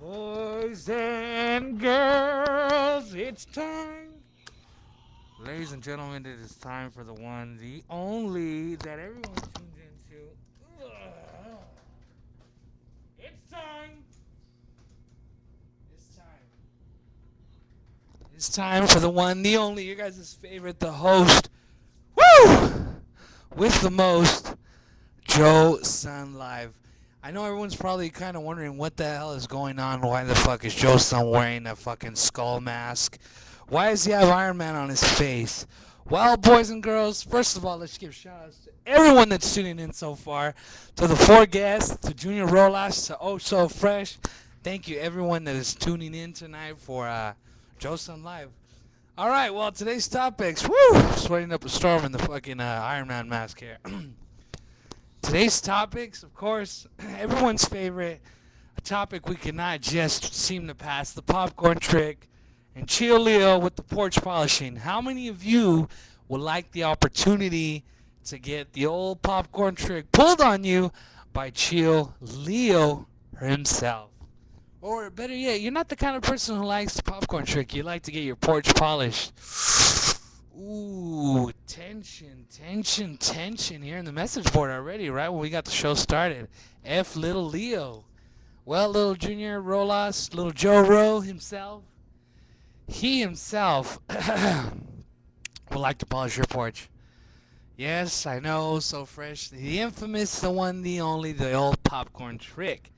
Boys and girls, it's time. Ladies and gentlemen, it is time for the one, the only that everyone tunes into. Ugh. It's time. It's time. It's time for the one, the only, your guys' favorite, the host. Woo! With the most, Joesun Live. I know everyone's probably kind of wondering what the hell is going on. Why the fuck is Joesun wearing a fucking skull mask? Why does he have Iron Man on his face? Well, boys and girls, first of all, let's give shout outs to everyone that's tuning in so far. To the four guests, to Junior Rolas, to Oh So Fresh. Thank you, everyone that is tuning in tonight for Joesun Live. All right, well, today's topics. Woo! Sweating up a storm in the fucking Iron Man mask here. Today's topics, of course, everyone's favorite, a topic we cannot just seem to pass, the popcorn trick, and Chio Leo with the porch polishing. How many of you would like the opportunity to get the old popcorn trick pulled on you by Chio Leo himself? Or better yet, you're not the kind of person who likes the popcorn trick. You like to get your porch polished. Ooh, tension here in the message board already, right when we got the show started. F little Leo. Well, little Junior Rolas, little Joe Ro himself, he himself would like to polish your porch. Yes, I know, so fresh. The infamous, the one, the only, the old popcorn trick.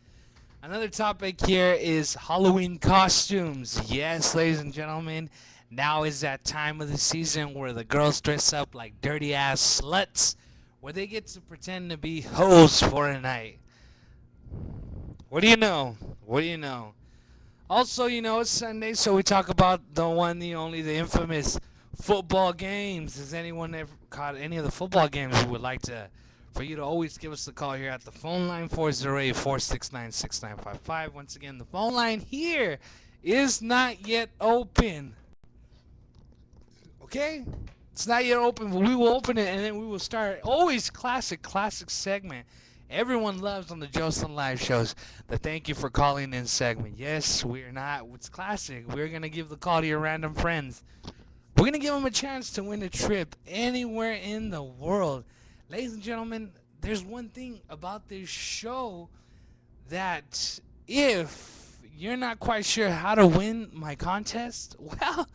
Another topic here is Halloween costumes. Yes, ladies and gentlemen, now is that time of the season where the girls dress up like dirty ass sluts, where they get to pretend to be hoes for a night. What do you know? What do you know? Also, you know, it's Sunday, so we talk about the one, the only, the infamous football games. Has anyone ever caught any of the football games? We would like to, for you to always give us a call here at the phone line 408-469-6955. Once again, the phone line here is not yet open. Okay? It's not yet open, but we will open it and then we will start. Always classic segment. Everyone loves on the Joesun Live shows the thank you for calling in segment. Yes, we're not. It's classic. We're going to give the call to your random friends. We're going to give them a chance to win a trip anywhere in the world. Ladies and gentlemen, there's one thing about this show that if you're not quite sure how to win my contest, well,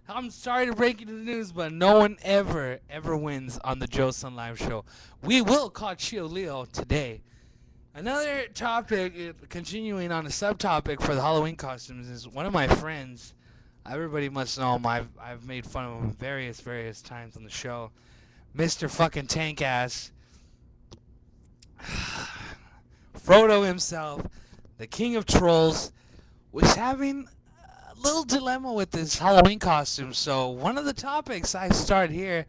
I'm sorry to break you the news, but no one ever wins on the Joesun Live show. We will call Chio Leo today. Another topic, continuing on a subtopic for the Halloween costumes, is one of my friends. Everybody must know him. I've made fun of him various times on the show. Mr. fucking Tank Ass. Frodo himself, the king of trolls, was having a little dilemma with his Halloween costume. So one of the topics I start here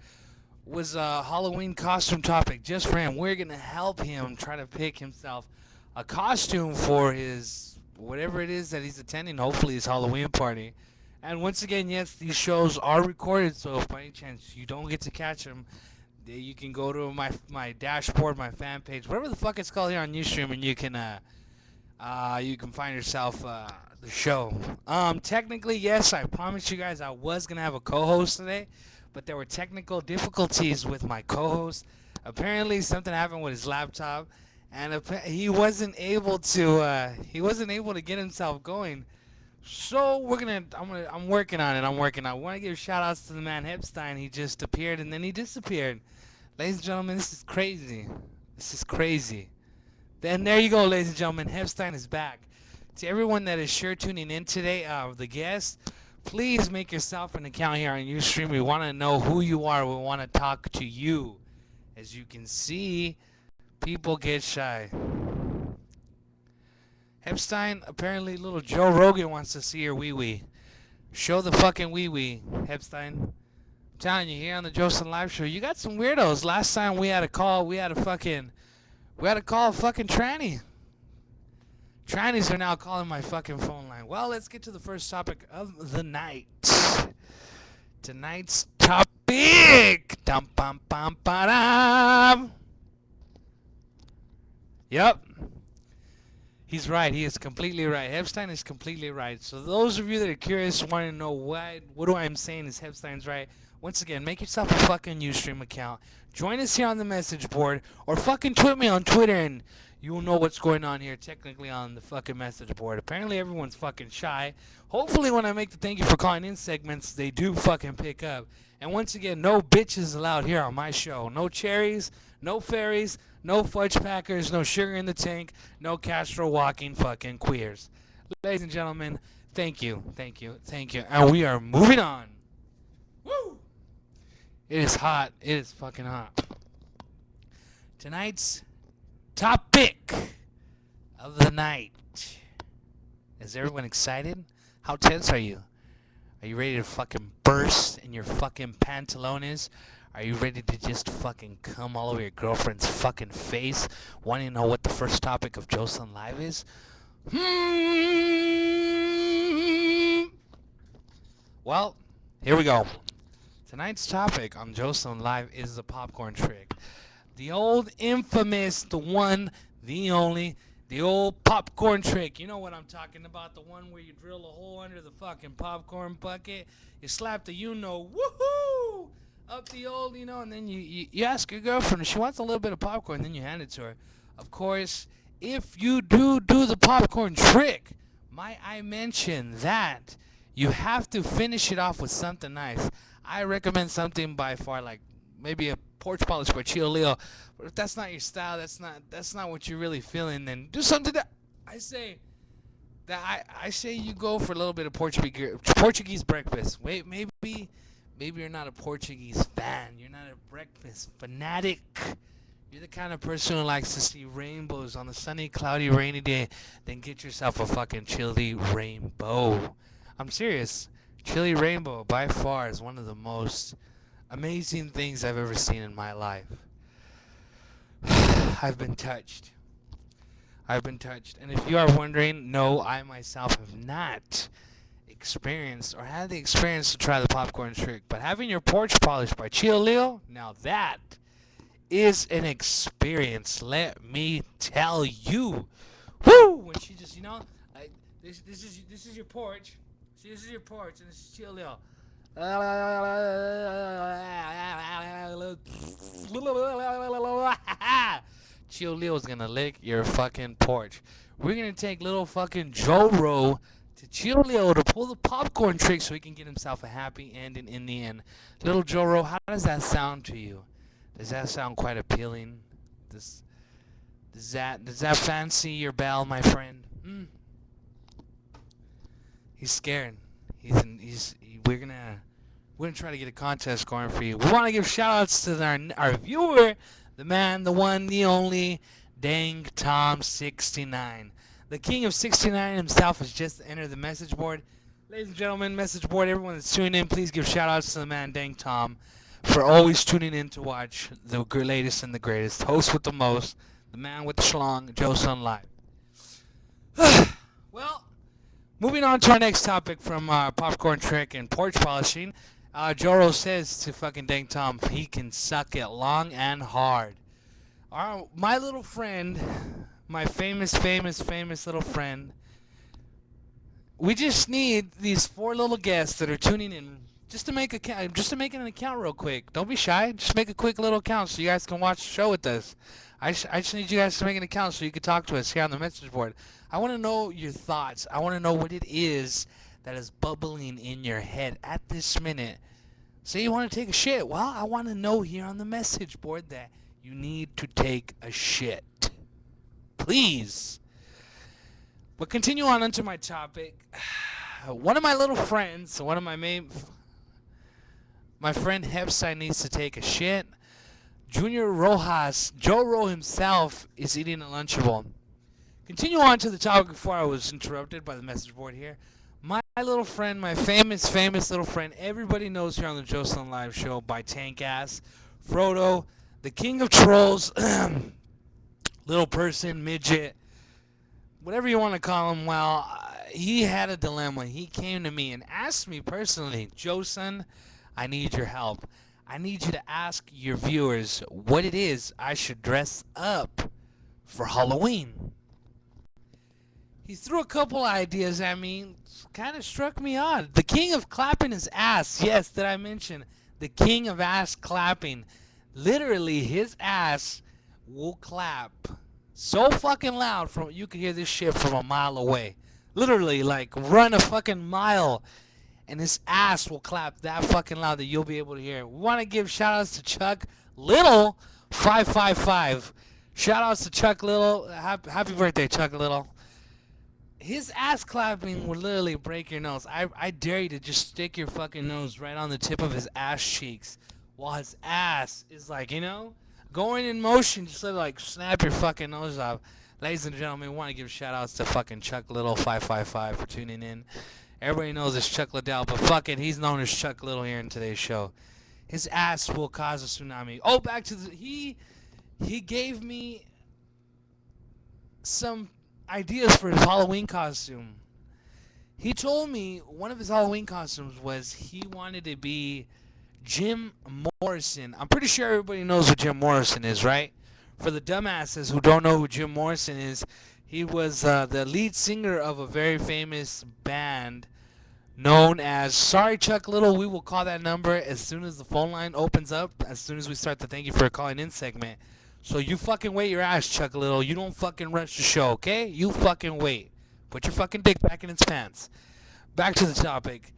was a Halloween costume topic just for him. We're going to help him try to pick himself a costume for his whatever it is that he's attending, hopefully his Halloween party. And once again, yes, these shows are recorded, so if by any chance you don't get to catch them, you can go to my dashboard, my fan page, whatever the fuck it's called here on Ustream, and you can find yourself the show. Technically, yes, I promised you guys I was gonna have a co-host today, but there were technical difficulties with my co-host. Apparently, something happened with his laptop, and he wasn't able to get himself going. So I'm working on it. I want to give shout outs to the man Hepstein. He just appeared and then he disappeared. Ladies and gentlemen, this is crazy. This is crazy. Then there you go, ladies and gentlemen. Hepstein is back. To everyone that is sure tuning in today, the guests, please make yourself an account here on Ustream. We want to know who you are. We want to talk to you. As you can see, people get shy. Hepstein, apparently little Joe Rogan wants to see your wee-wee. Show the fucking wee-wee, Hepstein. I'm telling you, here on the Joesun Live show, you got some weirdos. Last time we had a call, we had to call a fucking tranny. Trannies are now calling my fucking phone line. Well, let's get to the first topic of the night. Tonight's topic. Dum bum bum ba-dum. Yep. He's right. He is completely right. Epstein is completely right. So those of you that are curious, want to know what do I'm saying is Epstein's right. Once again, make yourself a fucking Ustream account. Join us here on the message board, or fucking tweet me on Twitter, and you'll know what's going on here technically on the fucking message board. Apparently everyone's fucking shy. Hopefully when I make the thank you for calling in segments, they do fucking pick up. And once again, no bitches allowed here on my show. No cherries, no fairies, no fudge packers, no sugar in the tank, no Castro walking fucking queers. Ladies and gentlemen, thank you, thank you, thank you. And we are moving on. Woo! It is hot. It is fucking hot. Tonight's topic of the night. Is everyone excited? How tense are you? Are you ready to fucking burst in your fucking pantalones? Are you ready to just fucking come all over your girlfriend's fucking face, wanting to know what the first topic of Joesun Live is? Well, here we go. Tonight's topic on Joesun Live is the popcorn trick. The old infamous, the one, the only, the old popcorn trick. You know what I'm talking about, the one where you drill a hole under the fucking popcorn bucket, you slap the woohoo, up the old, and then you ask your girlfriend if she wants a little bit of popcorn, then you hand it to her. Of course, if you do the popcorn trick, might I mention that you have to finish it off with something nice. I recommend something by far like maybe a porch polish by Chio Leo. But if that's not your style, that's not what you're really feeling, then do something that I say you go for a little bit of Portuguese breakfast. Wait, maybe you're not a Portuguese fan. You're not a breakfast fanatic. You're the kind of person who likes to see rainbows on a sunny, cloudy, rainy day. Then get yourself a fucking chili rainbow. I'm serious. Chili rainbow by far is one of the most amazing things I've ever seen in my life. I've been touched. And if you are wondering, no, I myself have not experienced or had the experience to try the popcorn trick. But having your porch polished by Chio Leo, now that is an experience. Let me tell you. Woo! When she just, like, this is your porch. See, this is your porch, and this is Chio Leo. Chio Leo's gonna lick your fucking porch. We're gonna take little fucking Joro to Chio Leo to pull the popcorn trick so he can get himself a happy ending in the end. Little Joro, how does that sound to you? Does that sound quite appealing? Does that fancy your bell, my friend? He's scared. We're gonna try to get a contest going for you. We want to give shout-outs to our viewer, the man, the one, the only, Dang Tom 69. The king of 69 himself has just entered the message board. Ladies and gentlemen, message board, everyone that's tuning in, please give shout-outs to the man, Dang Tom, for always tuning in to watch the latest and the greatest, host with the most, the man with the schlong, Joesun Live. Well, moving on to our next topic from popcorn trick and porch polishing. Joro says to fucking Dang Tom, he can suck it long and hard. My little friend, my famous little friend, we just need these 4 little guests that are tuning in just to make an account real quick. Don't be shy. Just make a quick little account so you guys can watch the show with us. I just need you guys to make an account so you can talk to us here on the message board. I want to know your thoughts. I want to know what it is that is bubbling in your head at this minute. Say you want to take a shit. Well, I want to know here on the message board that you need to take a shit. Please. But continue on into my topic. One of my little friends, my friend Epstein needs to take a shit. Junior Rojas, Joro himself, is eating a Lunchable. Continue on to the topic before I was interrupted by the message board here. My little friend, my famous little friend, everybody knows here on the Joesun Live show by Tank Ass, Frodo, the king of trolls, little person, midget, whatever you want to call him. Well, he had a dilemma. He came to me and asked me personally, Joesun, I need your help. I need you to ask your viewers what it is I should dress up for Halloween. He threw a couple ideas at me, kind of struck me odd. The king of clapping his ass. Yes, did I mention the king of ass clapping? Literally, his ass will clap so fucking loud from you can hear this shit from a mile away. Literally, like run a fucking mile, and his ass will clap that fucking loud that you'll be able to hear it. We want to give shout outs to Chuck Little 555. Shout outs to Chuck Little. Happy birthday, Chuck Little. His ass clapping would literally break your nose. I dare you to just stick your fucking nose right on the tip of his ass cheeks while his ass is like, going in motion. Just like snap your fucking nose off. Ladies and gentlemen, we want to give shout outs to fucking Chuck Little 555 for tuning in. Everybody knows it's Chuck Liddell, but fuck it, he's known as Chuck Little here in today's show. His ass will cause a tsunami. Oh, back to he gave me some ideas for his Halloween costume. He told me one of his Halloween costumes was he wanted to be Jim Morrison. I'm pretty sure everybody knows who Jim Morrison is, right? For the dumbasses who don't know who Jim Morrison is, he was the lead singer of a very famous band known as Sorry Chuck Little. We will call that number as soon as the phone line opens up, as soon as we start the thank you for calling in segment. So you fucking wait your ass, Chuck Little. You don't fucking rush the show, okay? You fucking wait. Put your fucking dick back in its pants. Back to the topic.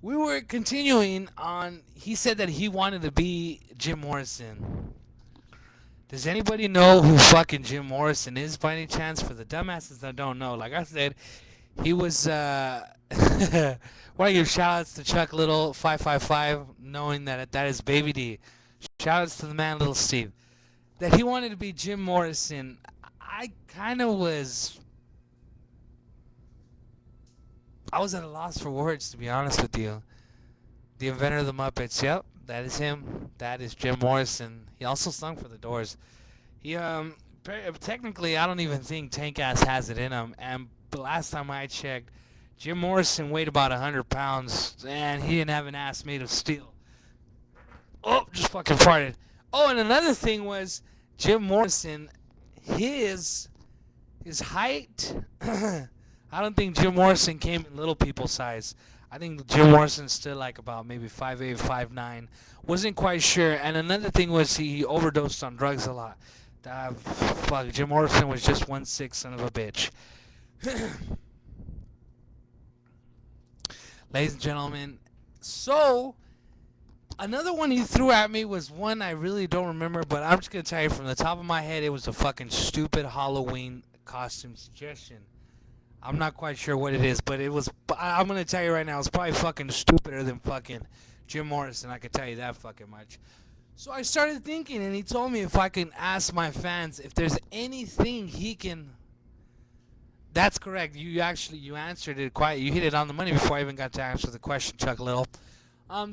We were continuing on. He said that he wanted to be Jim Morrison. Does anybody know who fucking Jim Morrison is by any chance? For the dumbasses that don't know, like I said, he was want to give shout outs to Chuck Little 555, knowing that that is Baby D. Shout outs to the man Little Steve. That he wanted to be Jim Morrison. I kind of was. I was at a loss for words, to be honest with you. The inventor of the Muppets. Yep, that is him. That is Jim Morrison. He also sung for the Doors. He technically, I don't even think Tank Ass has it in him. And the last time I checked, Jim Morrison weighed about 100 pounds, and he didn't have an ass made of steel. Oh, just fucking farted. Oh, and another thing was Jim Morrison, his height. I don't think Jim Morrison came in little people size. I think Jim Morrison's still like about maybe 5'8", 5'9". Wasn't quite sure. And another thing was he overdosed on drugs a lot. Fuck, Jim Morrison was just 1'6", son of a bitch. Ladies and gentlemen, so another one he threw at me was one I really don't remember, but I'm just going to tell you from the top of my head, it was a fucking stupid Halloween costume suggestion. I'm not quite sure what it is, but it was, I'm going to tell you right now, it's probably fucking stupider than fucking Jim Morrison, I can tell you that fucking much. So I started thinking, and he told me if I can ask my fans if there's anything he can. That's correct. You answered it quite. You hit it on the money before I even got to answer the question, Chuck Little.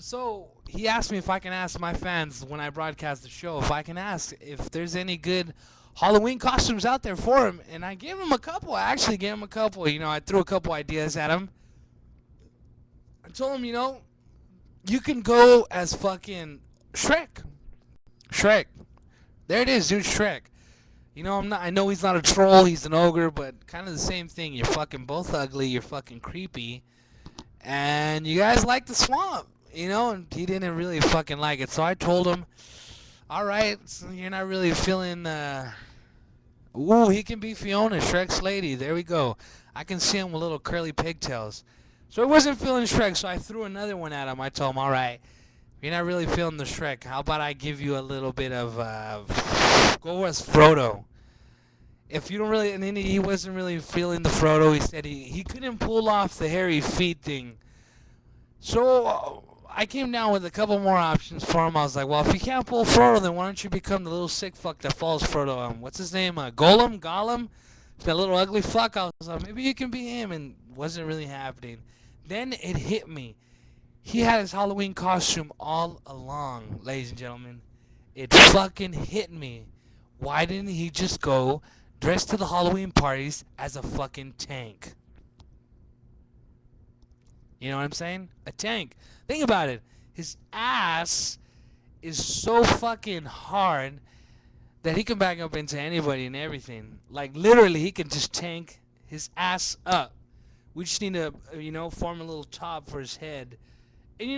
So he asked me if I can ask my fans when I broadcast the show if I can ask if there's any good Halloween costumes out there for him, and I gave him a couple. I actually gave him a couple. I threw a couple ideas at him. I told him, you can go as fucking Shrek. Shrek. There it is, dude. Shrek. I know he's not a troll, he's an ogre, but kind of the same thing. You're fucking both ugly, you're fucking creepy, and you guys like the swamp, and he didn't really fucking like it. So I told him, alright, so you're not really feeling, ooh, he can be Fiona, Shrek's lady, there we go. I can see him with little curly pigtails. So he wasn't feeling Shrek, so I threw another one at him. I told him, alright, you're not really feeling the Shrek, how about I give you a little bit of, go as Frodo. If you don't really, and then he wasn't really feeling the Frodo. He said he couldn't pull off the hairy feet thing. So I came down with a couple more options for him. I was like, well, if you can't pull Frodo, then why don't you become the little sick fuck that follows Frodo? What's his name? Gollum? That little ugly fuck. I was like, maybe you can be him, and wasn't really happening. Then it hit me. He had his Halloween costume all along, ladies and gentlemen. It fucking hit me. Why didn't he just go dressed to the Halloween parties as a fucking tank? You know what I'm saying? A tank. Think about it. His ass is so fucking hard that he can back up into anybody and everything. Like, literally, he can just tank his ass up. We just need to, form a little top for his head. And,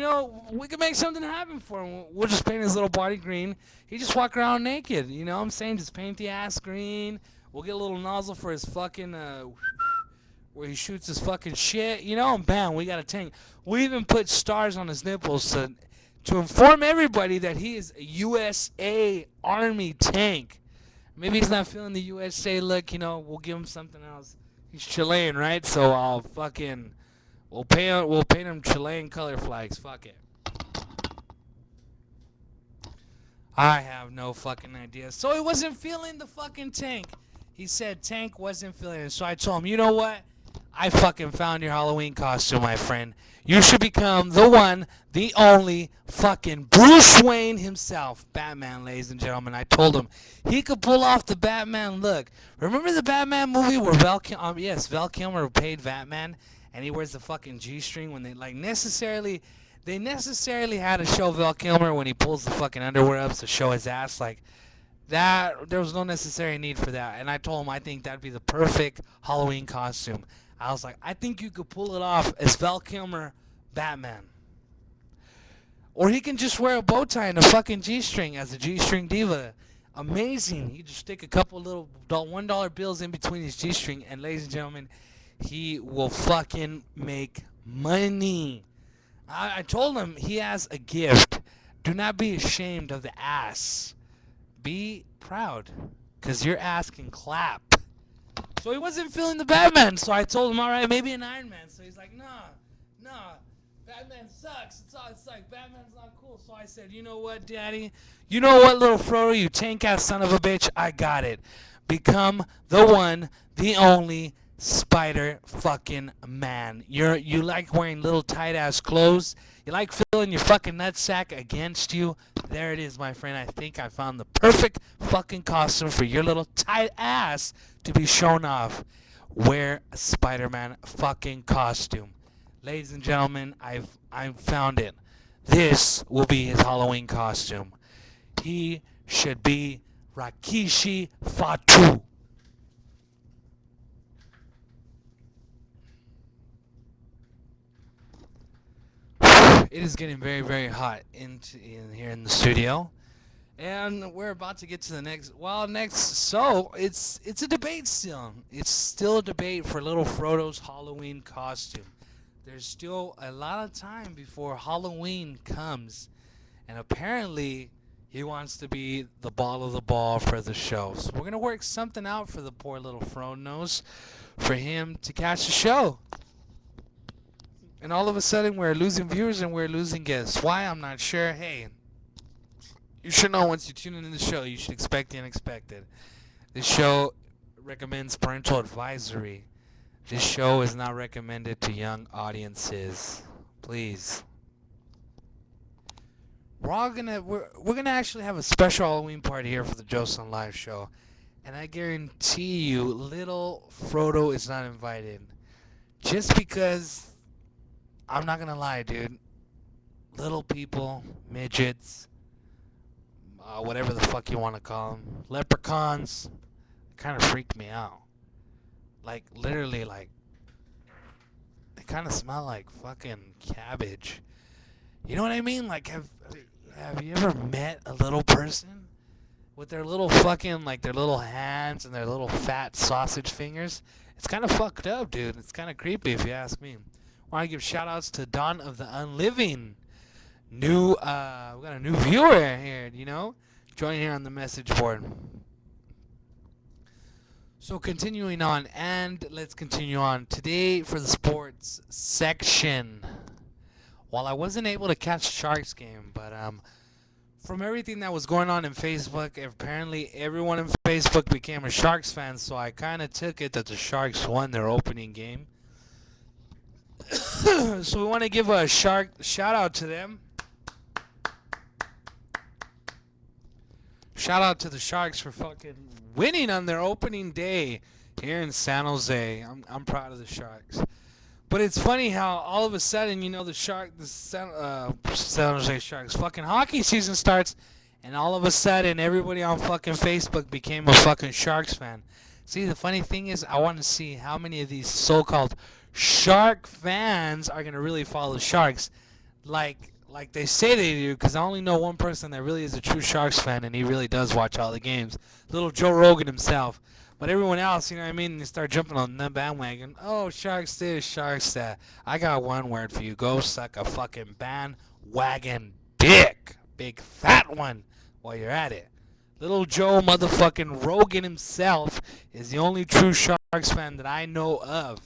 we can make something happen for him. We'll just paint his little body green. He just walk around naked. You know what I'm saying? Just paint the ass green. We'll get a little nozzle for his fucking, where he shoots his fucking shit. And bam, we got a tank. We even put stars on his nipples to inform everybody that he is a USA Army tank. Maybe he's not feeling the USA look, we'll give him something else. He's Chilean, right? So we'll paint him Chilean color flags. Fuck it. I have no fucking idea. So he wasn't feeling the fucking tank. He said tank wasn't feeling it. So I told him, you know what? I fucking found your Halloween costume, my friend. You should become the one, the only fucking Bruce Wayne himself. Batman, ladies and gentlemen. I told him he could pull off the Batman look. Remember the Batman movie where Val Kilmer paid Batman and he wears the fucking G-string when they necessarily had to show Val Kilmer when he pulls the fucking underwear up to show his ass like that. There was no necessary need for that. And I told him I think that'd be the perfect Halloween costume. I was like, I think you could pull it off as Val Kilmer Batman. Or he can just wear a bow tie and a fucking G-string as a G-string diva. Amazing. He just stick a couple little $1 bills in between his G-string, and ladies and gentlemen, he will fucking make money. I told him he has a gift. Do not be ashamed of the ass. Be proud, because your ass can clap. So he wasn't feeling the Batman, so I told him, all right, maybe an Iron Man. So he's like, nah, Batman sucks. It's like Batman's not cool. So I said, you know what, Daddy? You know what, little Frodo, you tank-ass son of a bitch? I got it. Become the one, the only Spider fucking Man. You like wearing little tight-ass clothes? You like feeling your fucking nutsack against you? There it is, my friend. I think I found the perfect fucking costume for your little tight ass to be shown off. Wear a Spider-Man fucking costume. Ladies and gentlemen, I've found it. This will be his Halloween costume. He should be Rakishi Fatu. It is getting very, very hot in here in the studio, and we're about to get to the next. So it's a debate still. It's still a debate for little Frodo's Halloween costume. There's still a lot of time before Halloween comes, and apparently he wants to be the ball of the ball for the show. So we're gonna work something out for the poor little Frodo for him to catch the show. And all of a sudden, we're losing viewers and we're losing guests. Why? I'm not sure. Hey, you should know once you tune into the show, you should expect the unexpected. This show recommends parental advisory. This show is not recommended to young audiences. Please. We're gonna actually have a special Halloween party here for the Joesun live show, and I guarantee you, little Frodo is not invited. Just because. I'm not gonna lie, dude. Little people, midgets, whatever the fuck you want to call them, leprechauns, kind of freak me out. Like, literally, like, they kind of smell like fucking cabbage. You know what I mean? Like, have you ever met a little person with their little fucking, like, their little hands and their little fat sausage fingers? It's kind of fucked up, dude. It's kind of creepy if you ask me. I want to give shout outs to Dawn of the Unliving. We got a new viewer here, joining here on the message board. So continuing on, and let's continue on. Today for the sports section. While I wasn't able to catch the Sharks game, but from everything that was going on in Facebook, apparently everyone in Facebook became a Sharks fan, so I kind of took it that the Sharks won their opening game. So we want to give a shout out to them. Shout out to the Sharks for fucking winning on their opening day here in San Jose. I'm proud of the Sharks. But it's funny how all of a sudden, the San Jose Sharks fucking hockey season starts, and all of a sudden everybody on fucking Facebook became a fucking Sharks fan. See, the funny thing is, I want to see how many of these so-called Shark fans are gonna really follow the Sharks, like they say they do. Because I only know one person that really is a true Sharks fan, and he really does watch all the games. Little Joe Rogan himself. But everyone else, you know what I mean? They start jumping on the bandwagon. Oh, Sharks this, Sharks that. I got one word for you. Go suck a fucking bandwagon dick. Big fat one while you're at it. Little Joe motherfucking Rogan himself is the only true Sharks fan that I know of.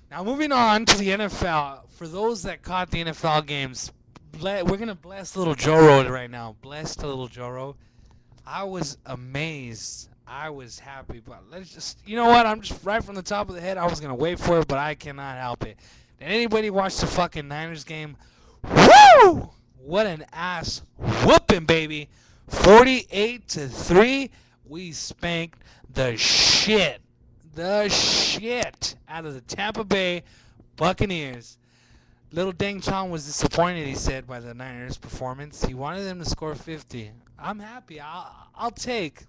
Now, moving on to the NFL. For those that caught the NFL games, we're going to bless little Joe Rogan right now. Bless to little Joe Rogan. I was amazed. I was happy. But let's just, you know what? I'm just right from the top of the head. I was going to wait for it, but I cannot help it. Did anybody watch the fucking Niners game? Woo! What an ass whooping, baby. 48-3. We spanked the shit out of the Tampa Bay Buccaneers. Little Deng Chong was disappointed, he said, by the Niners' performance. He wanted them to score 50. I'm happy. I'll take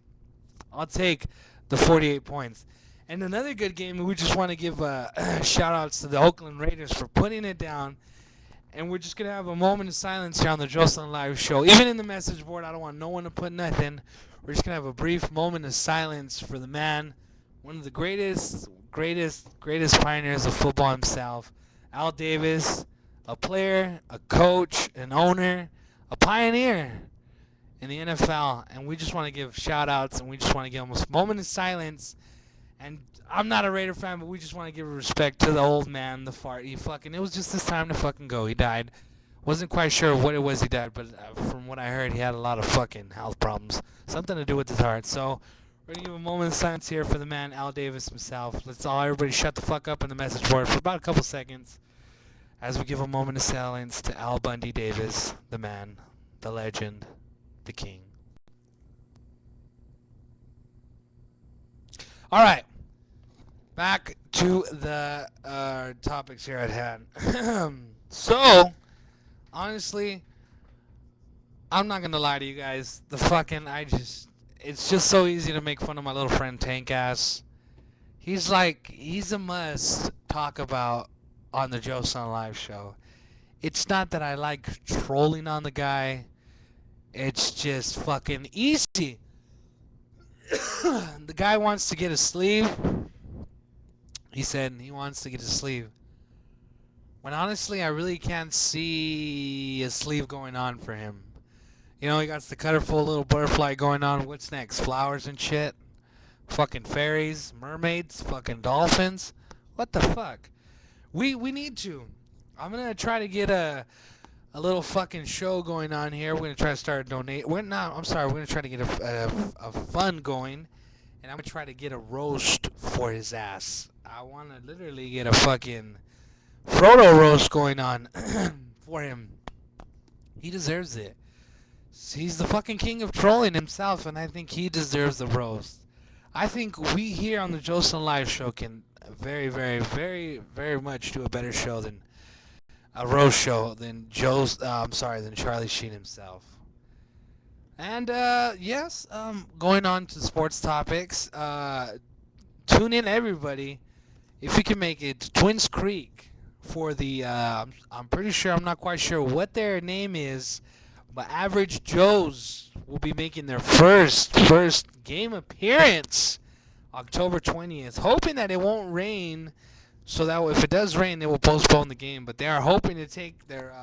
the 48 points. And another good game, we just want to give shout-outs to the Oakland Raiders for putting it down. And we're just going to have a moment of silence here on the Joesun Live show. Even in the message board, I don't want no one to put nothing. We're just going to have a brief moment of silence for the man, one of the greatest pioneers of football himself, Al Davis, a player, a coach, an owner, a pioneer in the NFL. And we just want to give shout-outs, and we just want to give him a moment of silence. And I'm not a Raider fan, but we just want to give respect to the old man, the fart. It was just his time to fucking go. He died. Wasn't quite sure what it was he died, but from what I heard, he had a lot of fucking health problems. Something to do with his heart. So we're going to give a moment of silence here for the man, Al Davis himself. Let's all, everybody shut the fuck up in the message board for about a couple seconds as we give a moment of silence to Al Bundy Davis, the man, the legend, the king. All right. Back to the topics here at hand. So, honestly, I'm not gonna lie to you guys. It's just so easy to make fun of my little friend Tank Ass. He's a must talk about on the Joesun Live show. It's not that I like trolling on the guy. It's just fucking easy. The guy wants to get a sleeve. He said he wants to get a sleeve. When honestly, I really can't see a sleeve going on for him. You know, he got the colorful little butterfly going on. What's next? Flowers and shit? Fucking fairies? Mermaids? Fucking dolphins? What the fuck? We need to. I'm going to try to get a little fucking show going on here. We're going to try to start a donate. We're going to try to get a fund going. And I'm going to try to get a roast for his ass. I want to literally get a fucking Frodo roast going on for him. He deserves it. He's the fucking king of trolling himself, and I think he deserves the roast. I think we here on the Joesun Live show can very, very, very, very much do a better show than a roast show than than Charlie Sheen himself. And yes, going on to sports topics. Tune in, everybody, if you can make it, to Twins Creek for the. I'm pretty sure, I'm not quite sure what their name is, but Average Joes will be making their first game appearance October 20th. Hoping that it won't rain, so that if it does rain, they will postpone the game. But they are hoping to take their.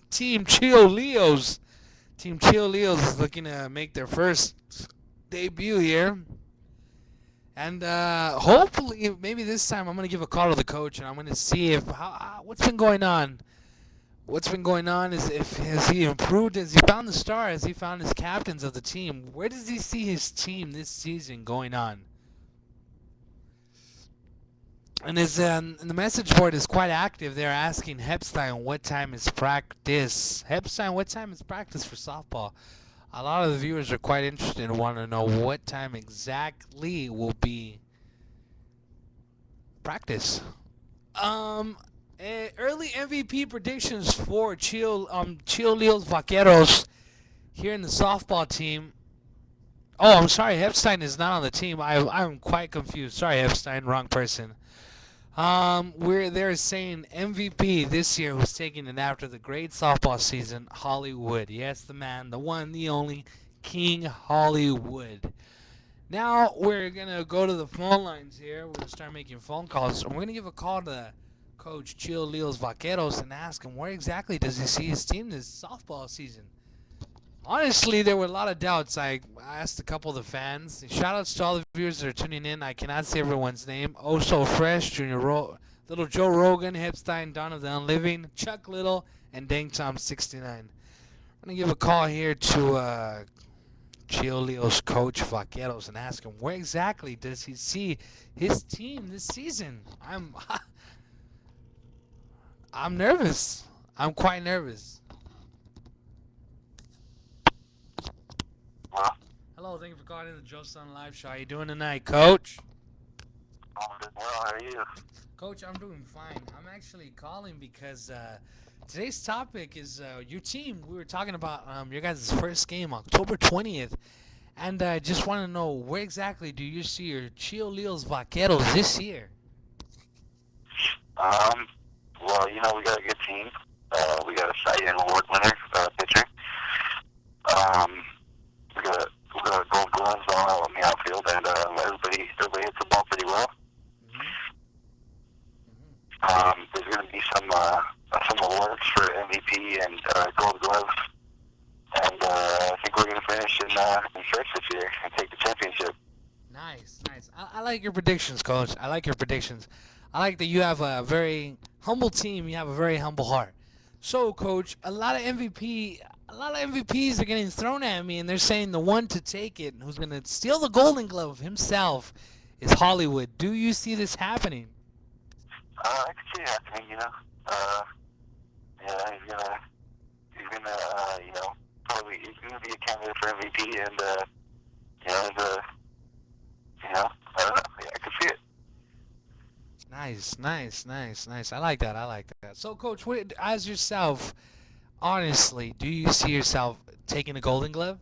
Team Chill Leos. Team Chill Leos is looking to make their first debut here. And hopefully, maybe this time, I'm going to give a call to the coach, and I'm going to see what's been going on. What's been going on is has he improved? Has he found the star? Has he found his captains of the team? Where does he see his team this season going on? And the message board is quite active. They're asking Hepstein what time is practice. Hepstein, what time is practice for softball? A lot of the viewers are quite interested and want to know what time exactly will be practice. Early MVP predictions for Chill Leos Vaqueros here in the softball team. Oh, I'm sorry. Epstein is not on the team. I'm quite confused. Sorry, Epstein. Wrong person. We're they're saying MVP this year was taking it after the great softball season, Hollywood. Yes, the man, the one, the only, King Hollywood. Now we're gonna go to the phone lines here. We're gonna start making phone calls. We're gonna give a call to Coach Chio Leo's Vaqueros and ask him where exactly does he see his team this softball season. Honestly, there were a lot of doubts. I asked a couple of the fans. Shoutouts to all the viewers that are tuning in. I cannot say everyone's name. Oh So Fresh, Little Joe Rogan, Hepstein, Dawn of the Unliving, Chuck Little, and Dang Tom 69. I'm gonna give a call here to Leo's coach Vaqueros and ask him where exactly does he see his team this season. I'm nervous. I'm quite nervous. Well, Hello, thank you for calling in the Joesun live show. How you doing tonight, Coach? I'm doing well. How are you? Coach, I'm doing fine. I'm actually calling because today's topic is your team. We were talking about your guys' first game, October 20th, and I just want to know where exactly do you see your Chio Leo's Vaqueros this year? Well, we got a good team. We got a Cy Young Award winner, pitcher. Um, we got gold gloves on the outfield, and everybody hits the ball pretty well. There's going to be some awards for MVP and gold gloves, and I think we're going to finish in first this year and take the championship. Nice, nice. I like your predictions, Coach. I like your predictions. I like that you have a very humble team. You have a very humble heart. So, Coach, a lot of MVPs are getting thrown at me, and they're saying the one to take it, who's going to steal the Golden Glove himself, is Hollywood. Do you see this happening? I can see it happening. Yeah, he's gonna be a candidate for MVP, and I don't know. Yeah, I can see it. Nice, nice, nice, nice. I like that. I like that. So, Coach, as yourself, honestly, do you see yourself taking a Golden Glove?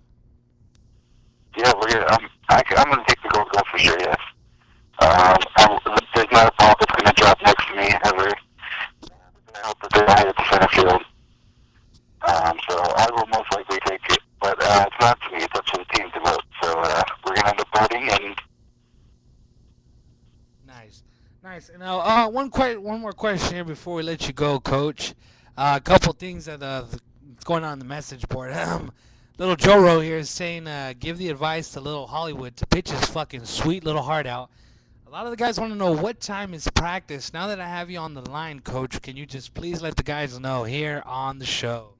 Yeah, we're gonna. I'm gonna take the gold glove for sure. Yes. There's not a ball that's gonna drop next to me ever. I hope that they hit the center field. So I will most likely take it, but it's not up to me. It's up to the team to vote. So we're gonna end up voting, and Nice, nice. And now, one more question here before we let you go, Coach. A couple things that's going on in the message board. Little Joro here is saying, give the advice to Little Hollywood to pitch his fucking sweet little heart out. A lot of the guys want to know what time is practice. Now that I have you on the line, Coach, can you just please let the guys know here on the show?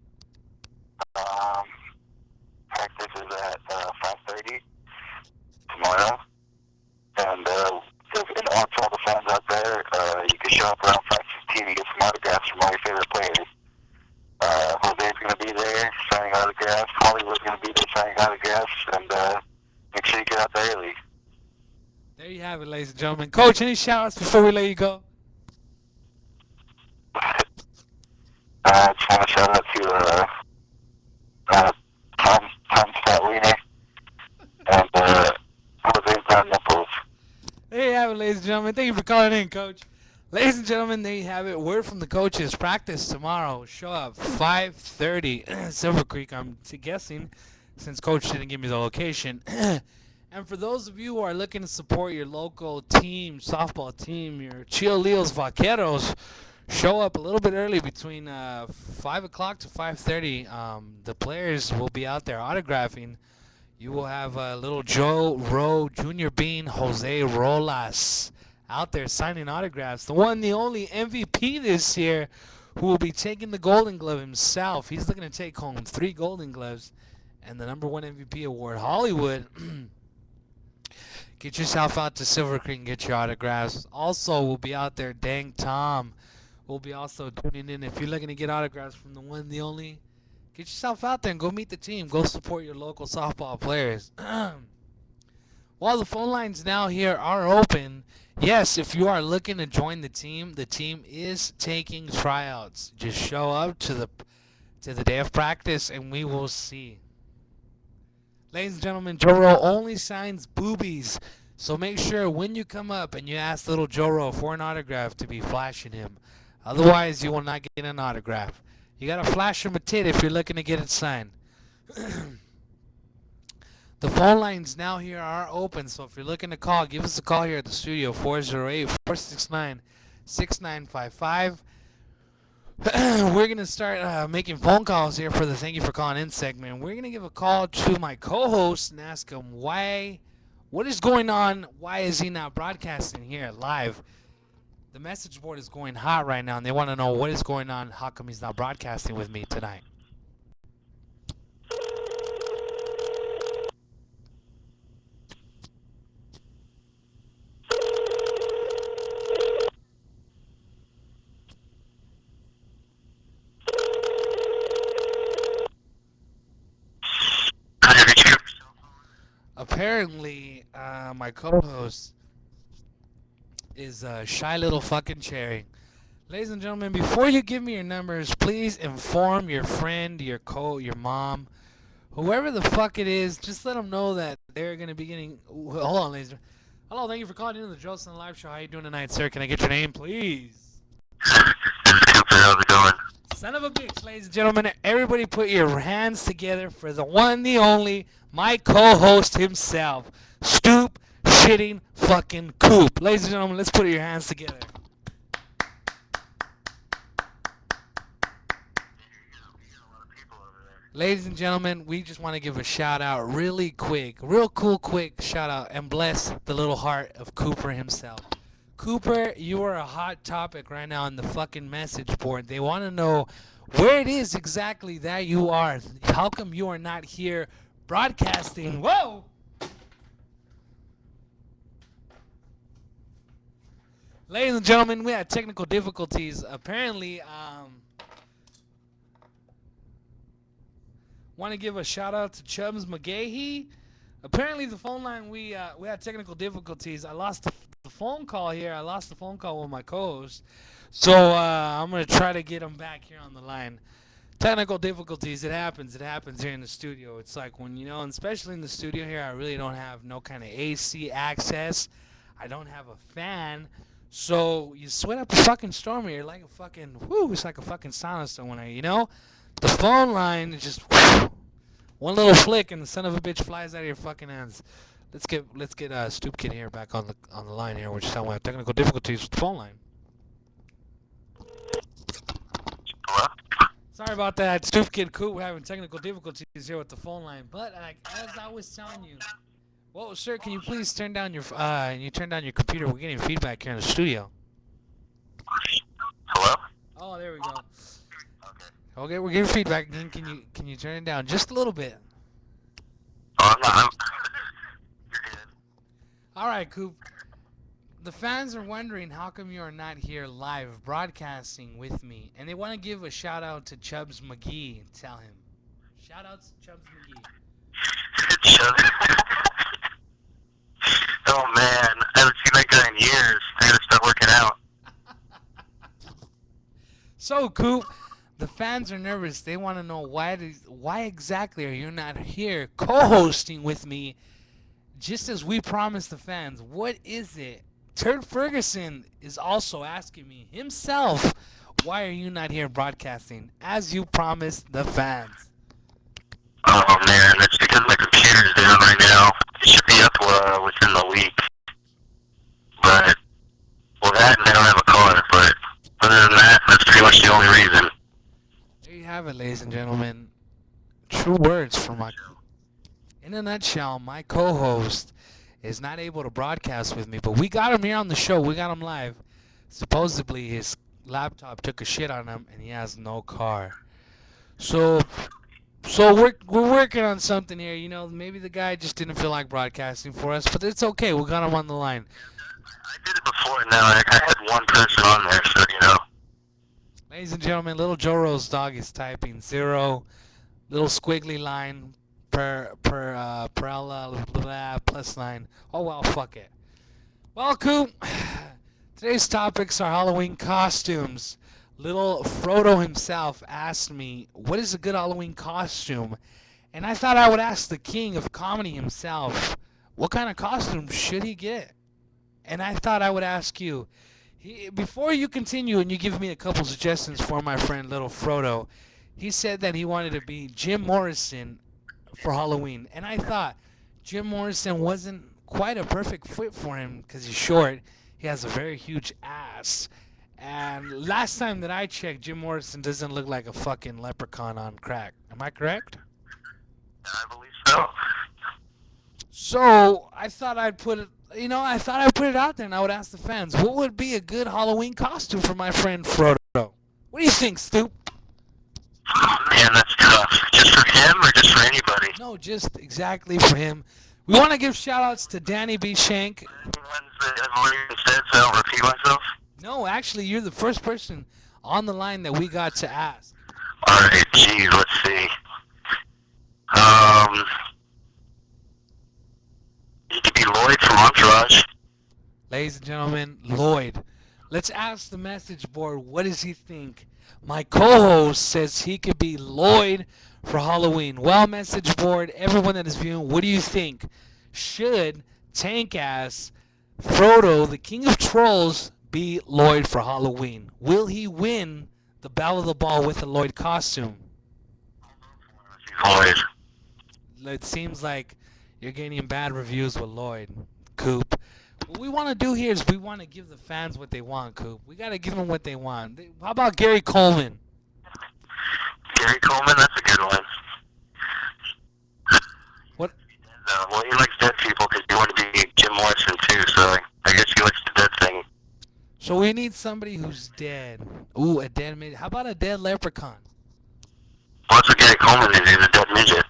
practice is at 5:30 tomorrow, and all to all the fans out there, you can show up around 5:15 and get some autographs from all your favorite players. Jose's gonna be there signing autographs. Hollywood's gonna be there signing autographs, and make sure you get out there early. There you have it, ladies and gentlemen. Coach, any shout-outs before we let you go? I just want to shout out to Tom Scott Wiener and Jose's Brown Nipples. There you have it, ladies and gentlemen. Thank you for calling in, Coach. Ladies and gentlemen, there you have it. Word from the coaches. Practice tomorrow. Show up 5:30 Silver Creek. I'm guessing since Coach didn't give me the location. And for those of you who are looking to support your local team, softball team, your Chio Leo's Vaqueros, show up a little bit early between 5 o'clock to 5:30. The players will be out there autographing. You will have little Joe Rowe, Junior Bean, Jose Rolas out there signing autographs. The one, the only MVP this year who will be taking the Golden Glove himself. He's looking to take home 3 Golden Gloves and the #1 MVP award. Hollywood, get yourself out to Silver Creek and get your autographs. Also, we'll be out there. Dang Tom will be also tuning in. If you're looking to get autographs from the one, the only, get yourself out there and go meet the team. Go support your local softball players. While the phone lines now here are open, yes, if you are looking to join the team is taking tryouts. Just show up to the day of practice and we will see. Ladies and gentlemen, Joro only signs boobies. So make sure when you come up and you ask little Joro for an autograph to be flashing him. Otherwise, you will not get an autograph. You gotta flash him a tit if you're looking to get it signed. The phone lines now here are open, so if you're looking to call, give us a call here at the studio, 408-469-6955. We're going to start making phone calls here for the Thank You for Calling In segment. We're going to give a call to my co-host and ask him what is going on, why is he not broadcasting here live? The message board is going hot right now, and they want to know what is going on, how come he's not broadcasting with me tonight. Apparently, my co-host is a shy little fucking cherry. Ladies and gentlemen, before you give me your numbers, please inform your friend, your mom, whoever the fuck it is. Just let them know that they're gonna be getting. Hold on, ladies. Hello, thank you for calling in the Joesun live show. How you doing tonight, sir? Can I get your name, please? How's it going? Son of a bitch, ladies and gentlemen. Everybody put your hands together for the one, the only, my co-host himself. Stoop, shitting, fucking Coop. Ladies and gentlemen, let's put your hands together. Ladies and gentlemen, we just want to give a shout out really quick, real cool quick shout out and bless the little heart of Cooper himself. Cooper, you are a hot topic right now on the fucking message board. They want to know where it is exactly that you are. How come you are not here broadcasting? Whoa! Ladies and gentlemen, we had technical difficulties. Apparently, want to give a shout out to Chubbs McGahee. Apparently, the phone line we had technical difficulties. I lost the phone call here. I lost the phone call with my co-host, so I'm gonna try to get him back here on the line. Technical difficulties. It happens. It happens here in the studio. It's like when and especially in the studio here, I really don't have no kind of AC access. I don't have a fan. So you sweat up a fucking storm here like a fucking it's like a fucking sauna stone the phone line is just one little flick and the son of a bitch flies out of your fucking hands. Let's get Stoop Kid here back on the line here. We're just talking about technical difficulties with the phone line. Hello? Sorry about that, Stoop Kid Coop. We're having technical difficulties here with the phone line. But as I was telling you, sir, can you please turn down your computer? We're getting feedback here in the studio. Hello? Oh, there we go. Okay. Okay, we're getting feedback. Can you turn it down just a little bit? Oh, I'm not. You're good. All right, Coop. The fans are wondering how come you are not here live broadcasting with me, and they want to give a shout out to Chubbs McGee. Tell him. Shout out to Chubbs McGee. Oh man, I haven't seen that guy in years. I gotta start working out. So, Coop, the fans are nervous. They want to know why exactly are you not here co-hosting with me, just as we promised the fans. What is it? Turd Ferguson is also asking me himself, why are you not here broadcasting, as you promised the fans? Oh man, it's because my computer's down right now. It should be up within the week. But, that and I don't have a car, but other than that, that's pretty much the only reason. There you have it, ladies and gentlemen. True words from my... In a nutshell, my co-host is not able to broadcast with me, but we got him here on the show. We got him live. Supposedly, his laptop took a shit on him, and he has no car. So we're working on something here. Maybe the guy just didn't feel like broadcasting for us, but it's okay. We got him on the line. I did it before now. I had one person on there, so. Ladies and gentlemen, little Joro's dog is typing 0, little squiggly line per plus line. Oh well, fuck it. Well, Coop, today's topics are Halloween costumes. Little Frodo himself asked me, what is a good Halloween costume? And I thought I would ask the king of comedy himself, what kind of costume should he get? And I thought I would ask you, before you continue and you give me a couple suggestions for my friend Little Frodo, he said that he wanted to be Jim Morrison for Halloween. And I thought Jim Morrison wasn't quite a perfect fit for him because he's short. He has a very huge ass. And last time that I checked, Jim Morrison doesn't look like a fucking leprechaun on crack. Am I correct? I believe so. So I thought I'd put it, I thought I'd put it out there and I would ask the fans, what would be a good Halloween costume for my friend Frodo? What do you think, Stoop? Oh, man, that's tough. Just for him or just for anybody? No, just exactly for him. We want to give shout outs to Danny B. Shank. The ones that I've already said, so I don't repeat myself. No, actually, you're the first person on the line that we got to ask. Alright, geez, let's see. He could be Lloyd from Entourage. Ladies and gentlemen, Lloyd. Let's ask the message board, what does he think? My co-host says he could be Lloyd for Halloween. Well, message board, everyone that is viewing, what do you think? Should Tank-ass Frodo, the king of trolls, be Lloyd for Halloween? Will he win the Battle of the Ball with a Lloyd costume? Lloyd. It seems like you're getting bad reviews with Lloyd, Coop. What we want to do here is we want to give the fans what they want, Coop. We got to give them what they want. How about Gary Coleman? Gary Coleman, that's a good one. What? Well, he likes dead people because he wanted to be Jim Morrison too, so I guess he likes the dead thing. So we need somebody who's dead. Ooh, a dead midget. How about a dead leprechaun? Well, that's what Gary Coleman is. He's a dead midget.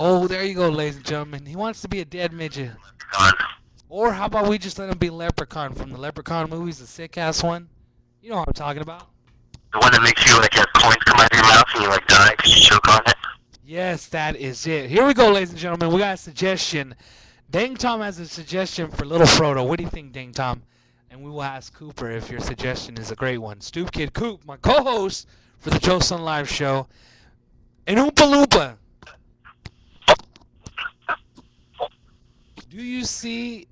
Oh, there you go, ladies and gentlemen. He wants to be a dead midget. Leprechaun. Or how about we just let him be Leprechaun from the Leprechaun movies, the sick-ass one? You know what I'm talking about. The one that makes you like have coins come out of your mouth and you like die because you choke on it. Yes, that is it. Here we go, ladies and gentlemen. We got a suggestion. Dang Tom has a suggestion for Little Frodo. What do you think, Dang Tom? And we will ask Cooper if your suggestion is a great one. Stoop Kid Coop, my co-host for the Joesun Live Show. And Oompa Loompa. Do you see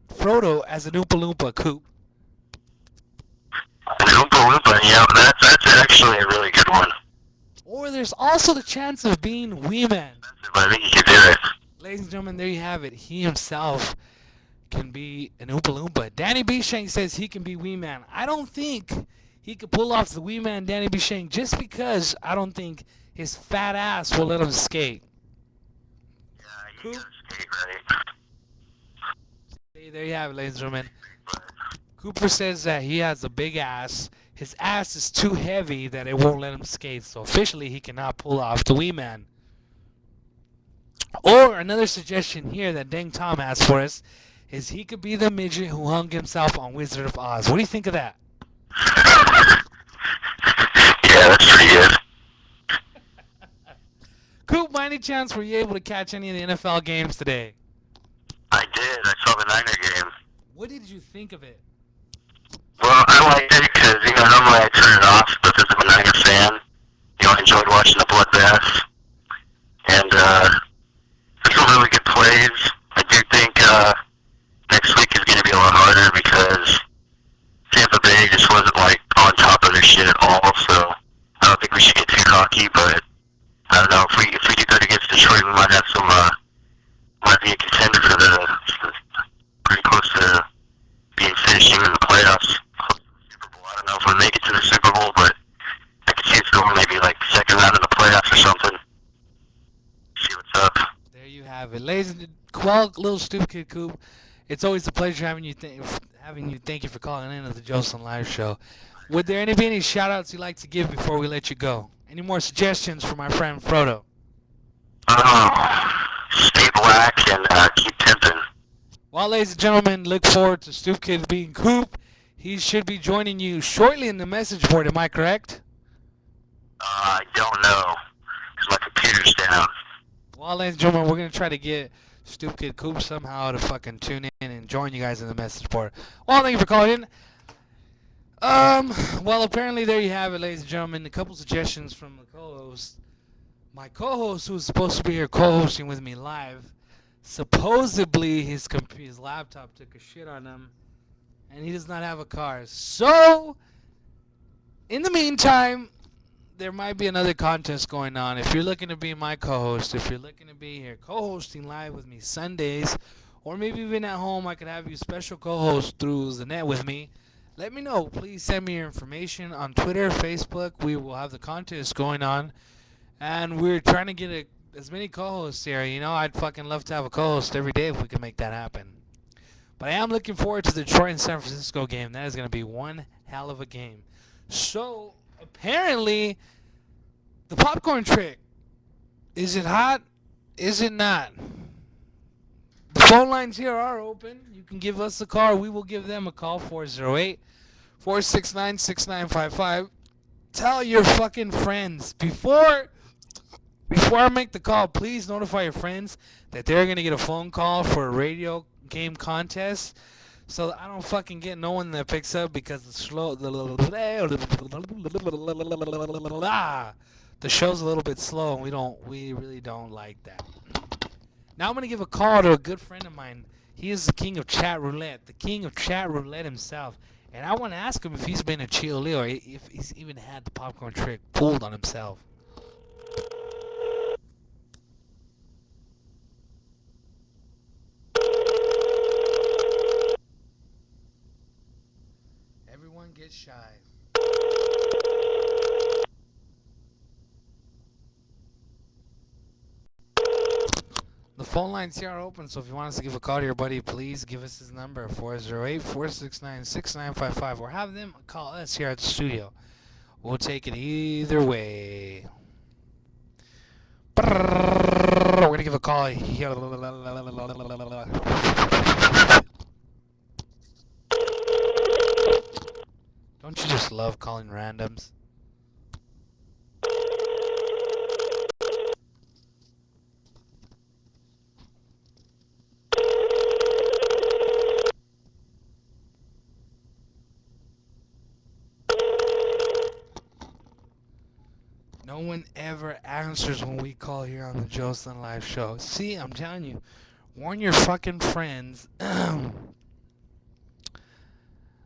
Frodo as an Oompa Loompa, Coop? An Oompa Loompa, yeah, that's actually a really good one. Or there's also the chance of being Wee Man. But I think you could do it. Ladies and gentlemen, there you have it. He himself can be an Oompa Loompa. Danny B. Shank says he can be Wee Man. I don't think he could pull off the Wee Man Danny B. Shank just because I don't think his fat ass will let him skate. Yeah, you gotta skate right. Hey, there you have it, ladies and gentlemen. Cooper says that he has a big ass. His ass is too heavy that it won't let him skate, so officially he cannot pull off the Wee Man. Or another suggestion here that Dang Tom has for us is he could be the midget who hung himself on Wizard of Oz. What do you think of that? Yeah, that's pretty good. Coop, by any chance were you able to catch any of the NFL games today? I did. I saw the Niner game. What did you think of it? Well, I liked it because, normally I turn it off because I'm a Niner fan. I enjoyed watching the bloodbath. And, there's some really good plays. I do think, next week is going to be a lot harder because Tampa Bay just wasn't, on top of their shit at all, so I don't think we should get too cocky, but I don't know, if we do good against Detroit, we might have some, might be a contender for pretty close to being finishing in the playoffs. Close to the Super Bowl. I don't know if we'll make it to the Super Bowl, but I could see us going maybe second round of the playoffs or something. See what's up. There you have it. Ladies and well, little stupid kid Coop, it's always a pleasure having you. Thank you for calling in to the Joesun Live Show. Would there be any shout-outs you'd like to give before we let you go? Any more suggestions for my friend Frodo? Stay black and keep pimping. Well, ladies and gentlemen, look forward to Stoop Kid being Coop. He should be joining you shortly in the message board. Am I correct? I don't know, because my computer's down. Well, ladies and gentlemen, we're going to try to get Stoop Kid Coop somehow to fucking tune in and join you guys in the message board. Well, thank you for calling in. Well, apparently there you have it, ladies and gentlemen. A couple suggestions from the co-host. My co-host, who's supposed to be here co-hosting with me live, supposedly his laptop took a shit on him, and he does not have a car. So, in the meantime, there might be another contest going on. If you're looking to be my co-host, if you're looking to be here co-hosting live with me Sundays, or maybe even at home, I could have you special co-host through the net with me. Let me know. Please send me your information on Twitter, Facebook. We will have the contest going on, and we're trying to get as many co-hosts here. You know, I'd fucking love to have a co-host every day if we could make that happen. But I am looking forward to the Detroit and San Francisco game. That is going to be one hell of a game. So apparently, the popcorn trick. Is it hot? Is it not? The phone lines here are open. You can give us a call. We will give them a call. 408-469-6955. Tell your fucking friends. Before I make the call, please notify your friends that they're going to get a phone call for a radio game contest. So I don't fucking get no one that picks up because the show's a little bit slow and we really don't like that. Now I'm gonna give a call to a good friend of mine. He is the king of chat roulette, the king of chat roulette himself. And I want to ask him if he's been a chill or if he's even had the popcorn trick pulled on himself. Everyone gets shy. The phone lines here are open, so if you want us to give a call to your buddy, please give us his number, 408-469-6955, or have them call us here at the studio. We'll take it either way. We're going to give a call here. Don't you just love calling randoms? No one ever answers when we call here on the Joesun Live Show. See, I'm telling you, warn your fucking friends that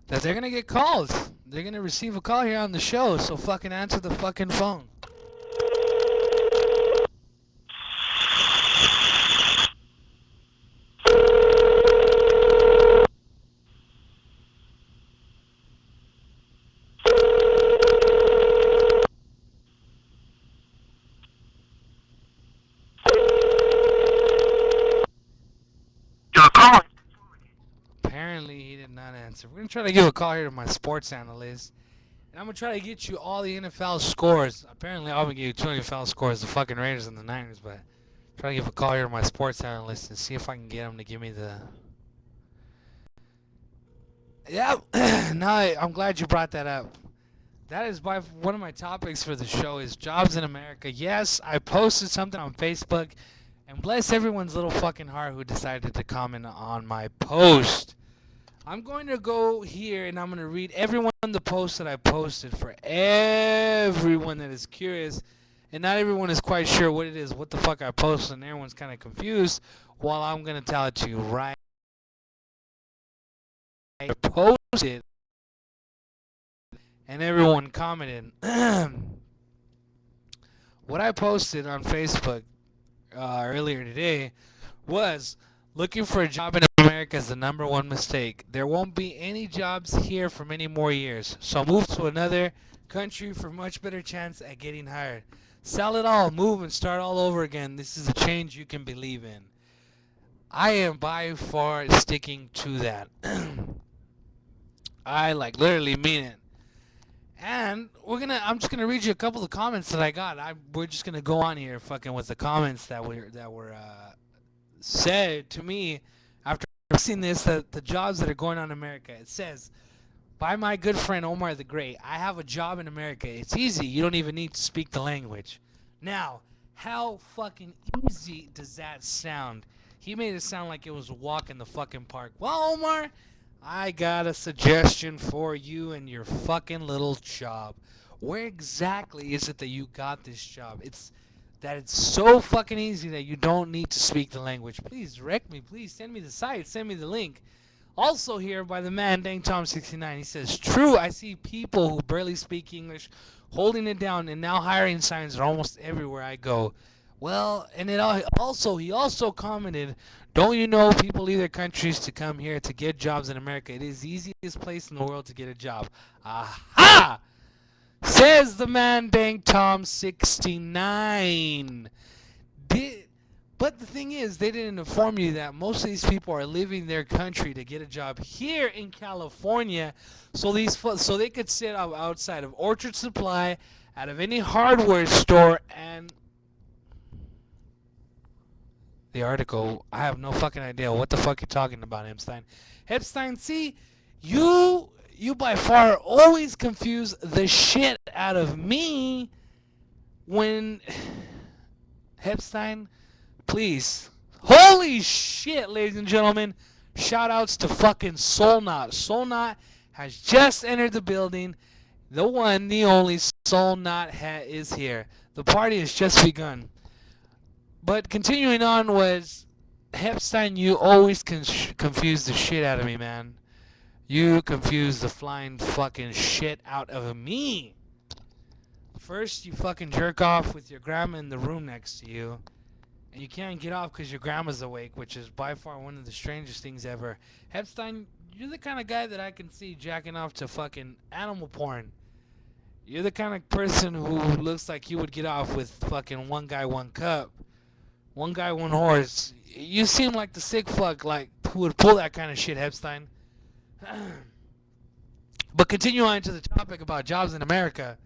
they're gonna get calls. They're gonna receive a call here on the show, so fucking answer the fucking phone. You're calling. Apparently, he did not answer. We're gonna try to give a call here to my sports analyst. And I'm gonna try to get you all the NFL scores. Apparently, I'll give you two NFL scores, the fucking Raiders and the Niners. But try to give a call here to my sports analyst and see if I can get him to give me the. Yeah, I'm glad you brought that up. That is by one of my topics for the show is jobs in America. Yes, I posted something on Facebook, and bless everyone's little fucking heart who decided to comment on my post. I'm going to go here and I'm going to read everyone the post that I posted for everyone that is curious. And not everyone is quite sure what it is, what the fuck I posted, and everyone's kind of confused. While I'm going to tell it to you right. I posted and everyone commented. What I posted on Facebook earlier today was looking for a job in America is the number one mistake. There won't be any jobs here for many more years, so move to another country for much better chance at getting hired. Sell it all, move and start all over again. This is a change you can believe in. I am by far sticking to that. I like literally mean it. And I'm just gonna read you a couple of comments that I got. We're just gonna go on here, fucking with the comments that were said to me after seeing this. That the jobs that are going on in America. It says, by my good friend Omar the Great, I have a job in America. It's easy. You don't even need to speak the language. Now, how fucking easy does that sound? He made it sound like it was a walk in the fucking park. Well, Omar, I got a suggestion for you and your fucking little job. Where exactly is it that you got this job? It's that it's so fucking easy that you don't need to speak the language. Please direct me. Please send me the site. Send me the link. Also here by the man Dang Tom 69. He says, "True, I see people who barely speak English holding it down and now hiring signs are almost everywhere I go." Well, and he also commented, "Don't you know people leave their countries to come here to get jobs in America? It is the easiest place in the world to get a job." Aha! Says the man Dang Tom 69. Did but the thing is, they didn't inform you that most of these people are leaving their country to get a job here in California, so they could sit outside of Orchard Supply, out of any hardware store, and the article. I have no fucking idea what the fuck you're talking about, Epstein. Epstein, see, you by far always confuse the shit out of me when Epstein. Please. Holy shit, ladies and gentlemen. Shout outs to fucking Solnot. Solnot has just entered the building. The one, the only Solnot is here. The party has just begun. But continuing on was, Epstein, you always confuse the shit out of me, man. You confuse the flying fucking shit out of me. First, you fucking jerk off with your grandma in the room next to you. And you can't get off because your grandma's awake, which is by far one of the strangest things ever. Epstein, you're the kind of guy that I can see jacking off to fucking animal porn. You're the kind of person who looks like you would get off with fucking one guy, one cup. One guy, one horse. You seem like the sick fuck like who would pull that kind of shit, Epstein. But continue on to the topic about jobs in America.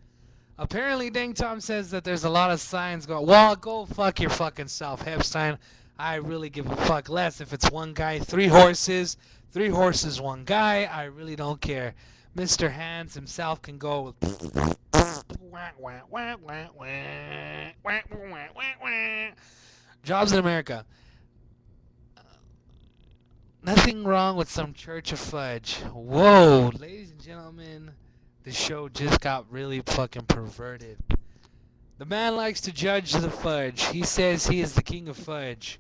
Apparently, Dang Tom says that there's a lot of signs going. Well, go fuck your fucking self, Epstein. I really give a fuck less if it's one guy, three horses, one guy. I really don't care. Mr. Hands himself can go. Jobs in America. Nothing wrong with some church of fudge. Whoa, ladies and gentlemen, the show just got really fucking perverted. The man likes to judge the fudge. He says he is the king of fudge.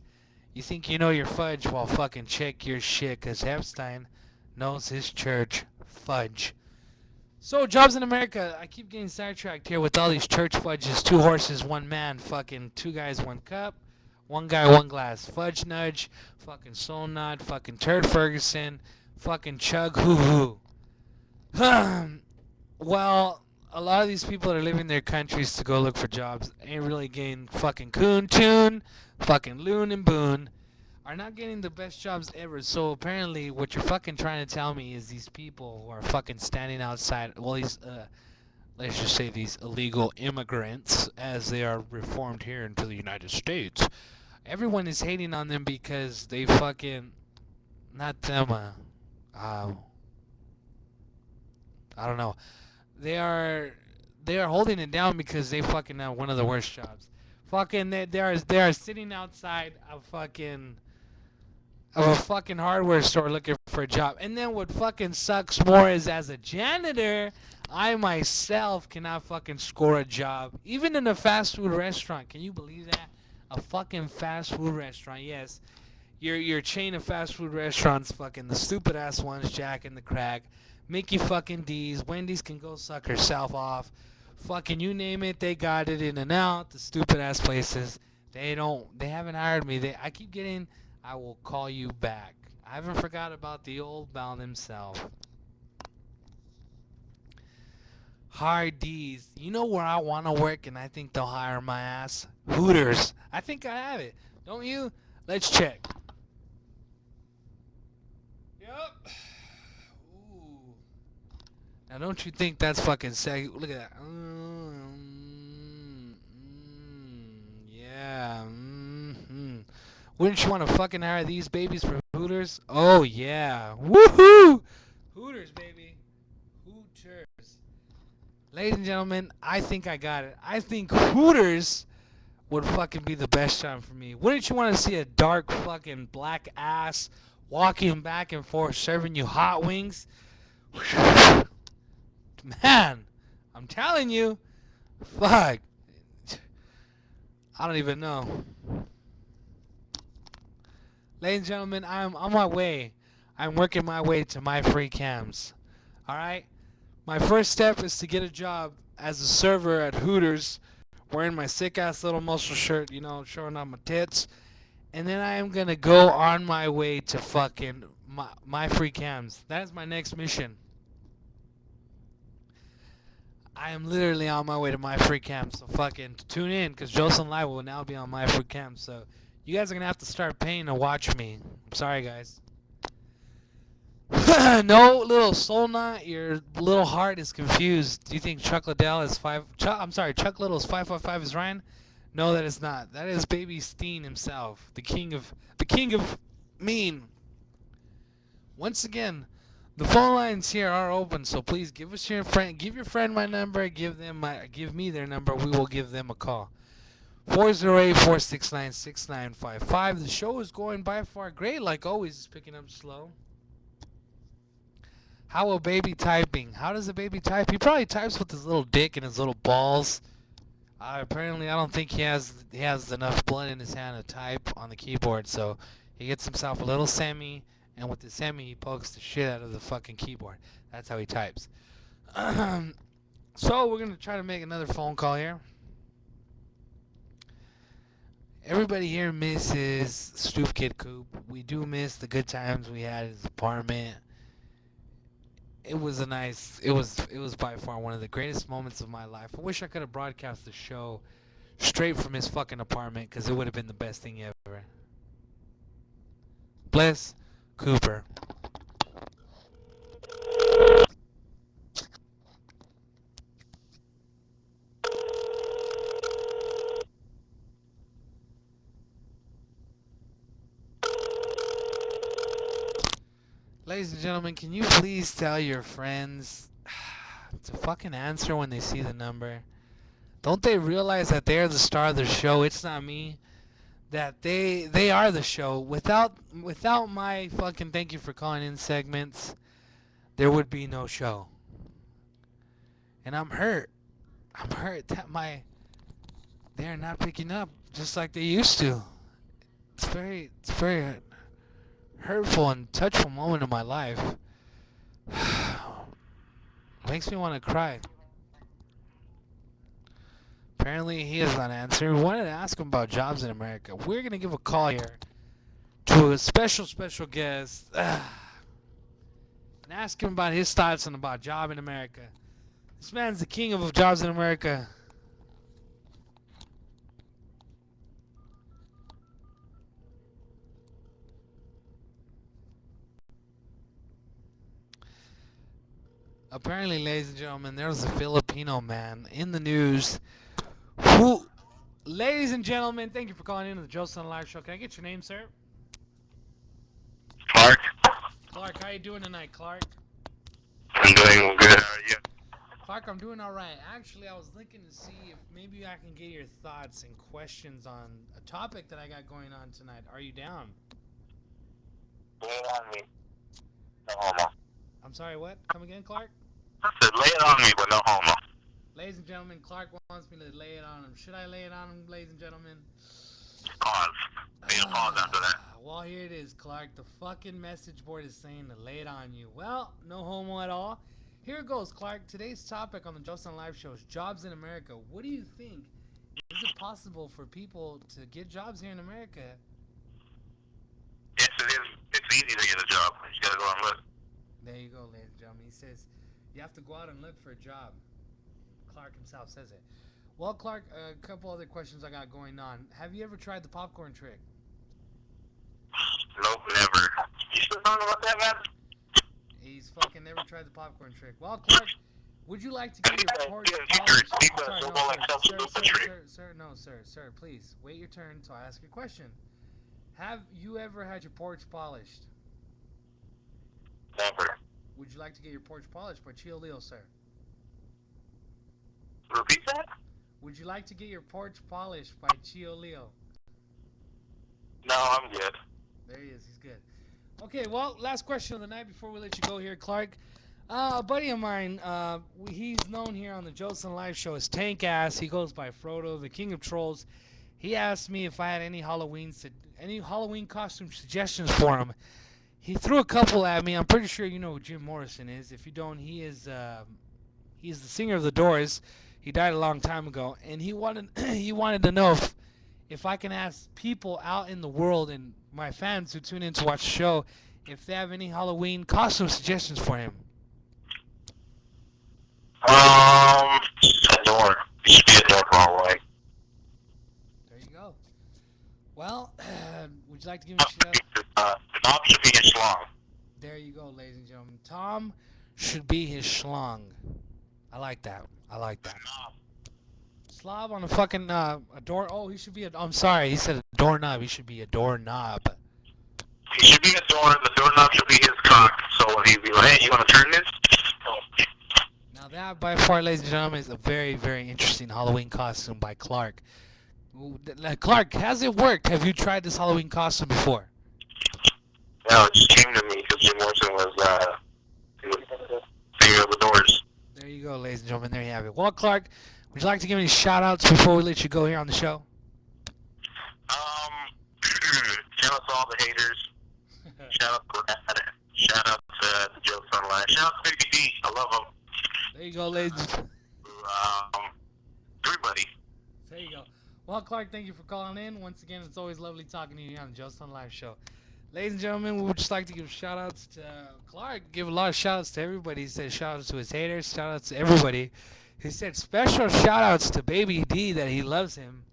You think you know your fudge? Well, fucking check your shit, because Epstein knows his church fudge. So, jobs in America. I keep getting sidetracked here with all these church fudges. Two horses, one man. Fucking two guys, one cup. One guy, one glass. Fudge Nudge. Fucking Soul Nod. Fucking Turd Ferguson. Fucking Chug Hoo Hoo. Well, a lot of these people that are leaving their countries to go look for jobs ain't really getting fucking coon tune, fucking loon and boon, are not getting the best jobs ever. So apparently what you're fucking trying to tell me is these people who are fucking standing outside, well, these, let's just say these illegal immigrants, as they are reformed here into the United States, everyone is hating on them because they fucking, not them, I don't know. They are holding it down because they fucking have one of the worst jobs. Fucking they are sitting outside of a fucking hardware store looking for a job. And then what fucking sucks more is as a janitor, I myself cannot fucking score a job, even in a fast food restaurant. Can you believe that? A fucking fast food restaurant, yes. Your chain of fast food restaurants, fucking the stupid ass ones, Jack and the Crack, Mickey fucking D's, Wendy's can go suck herself off. Fucking you name it, they got it in and out. The stupid ass places, they haven't hired me. I keep getting, I will call you back. I haven't forgot about the old Bound himself. Hard D's. You know where I want to work and I think they'll hire my ass? Hooters. I think I have it. Don't you? Let's check. Yep. Ooh. Now, don't you think that's fucking sexy? Look at that. Yeah. Wouldn't you want to fucking hire these babies for Hooters? Oh, yeah. Woohoo! Hooters, baby. Hooters. Ladies and gentlemen, I think I got it. I think Hooters would fucking be the best job for me. Wouldn't you want to see a dark fucking black ass walking back and forth serving you hot wings? Man, I'm telling you, fuck. I don't even know. Ladies and gentlemen, I'm on my way. I'm working my way to my free cams. All right. My first step is to get a job as a server at Hooters, wearing my sick ass little muscle shirt, showing off my tits. And then I am gonna go on my way to fucking my free cams. That is my next mission. I am literally on my way to my free cams. So fucking tune in, cause Joesun Live will now be on my free cams. So you guys are gonna have to start paying to watch me. I'm sorry, guys. No, little soul knot, your little heart is confused. Do you think Chuck Liddell is five? I'm sorry, Chuck Little's 555 is Ryan? No, that is not. That is Baby Steen himself, the king of mean. Once again, the phone lines here are open, so please give your friend my number, give me their number. We will give them a call. 408-469-6955. The show is going by far great, like always. It's picking up slow. How a baby typing? How does a baby type? He probably types with his little dick and his little balls. Apparently, I don't think he has enough blood in his hand to type on the keyboard, so he gets himself a little semi, and with the semi, he pokes the shit out of the fucking keyboard. That's how he types. So we're gonna try to make another phone call here. Everybody here misses Stoop Kid Coop. We do miss the good times we had at his apartment. It was by far one of the greatest moments of my life. I wish I could have broadcast the show straight from his fucking apartment, because it would have been the best thing ever. Bless Cooper. Ladies and gentlemen, can you please tell your friends to fucking answer when they see the number? Don't they realize that they're the star of the show? It's not me. That they are the show. Without my fucking thank you for calling in segments, there would be no show. And I'm hurt. I'm hurt that they're not picking up just like they used to. It's very hurtful and touchful moment in my life. Makes me want to cry. Apparently, he is not answering. We wanted to ask him about jobs in America. We're going to give a call here to a special guest and ask him about his thoughts on about job in America. This man's the king of jobs in America. Apparently, ladies and gentlemen, there was a Filipino man in the news who, ladies and gentlemen, thank you for calling in to the Joesun Live Show. Can I get your name, sir? Clark, Clark, how you doing tonight, Clark? I'm doing good. How are you? Clark, I'm doing all right. Actually, I was looking to see if maybe I can get your thoughts and questions on a topic that I got going on tonight. Are you down? Lay it on me. No homo. I'm sorry, what? Come again, Clark? I said lay it on me, but no homo. Ladies and gentlemen, Clark wants me to lay it on him. Should I lay it on him, ladies and gentlemen? Pause. Need a pause after that. Well, here it is, Clark. The fucking message board is saying to lay it on you. Well, no homo at all. Here it goes, Clark. Today's topic on the Joesun Live Show is jobs in America. What do you think? Is it possible for people to get jobs here in America? Yes, it is. It's easy to get a job. You just gotta go and look. There you go, ladies and gentlemen. He says you have to go out and look for a job. Clark himself says it. Well, Clark, a couple other questions I got going on. Have you ever tried the popcorn trick? Nope, never. You still talking about that, man? He's fucking never tried the popcorn trick. Well, Clark, would you like to get your porch polished? Sir, please wait your turn until I ask your question. Have you ever had your porch polished? Never. Would you like to get your porch polished by Chio Leo, sir? Repeat that? Would you like to get your porch polished by Chio Leo? No, I'm good. There he is. He's good. Okay, well, last question of the night before we let you go here, Clark. A buddy of mine, he's known here on the Joesun Live Show as Tank Ass. He goes by Frodo, the king of trolls. He asked me if I had any Halloween costume suggestions for him. He threw a couple at me. I'm pretty sure you know who Jim Morrison is. If you don't, he's the singer of the Doors. He died a long time ago, and he wanted he wanted to know if I can ask people out in the world and my fans who tune in to watch the show if they have any Halloween costume suggestions for him. A door. It should be a door all the way. There you go. Well, would you like to give me a shout out? The knob should be inch long. There you go, ladies and gentlemen. Tom should be his schlong. I like that. I like that. Slob on a fucking a door. Oh, he should be a. I'm sorry, he said a doorknob. He should be a doorknob. He should be a door. The doorknob should be his cock. So when he'd be like, hey, you want to turn this? Now that, by far, ladies and gentlemen, is a very, very interesting Halloween costume by Clark. Clark, has it worked? Have you tried this Halloween costume before? No, it just came to me because Jim Morrison was singer of the Doors. There you go, ladies and gentlemen. There you have it. Well, Clark, would you like to give any shout outs before we let you go here on the show? Shout out to all the haters. Shout out to Brad. Shout out to Joesun. Shout out to Baby D. I love him. There you go, ladies. Everybody. There you go. Well, Clark, thank you for calling in. Once again, it's always lovely talking to you on the Joesun Live Show. Ladies and gentlemen, we would just like to give shout outs to Clark. Give a lot of shout outs to everybody. He said shout outs to his haters, shout outs to everybody. He said special shout outs to Baby D that he loves him.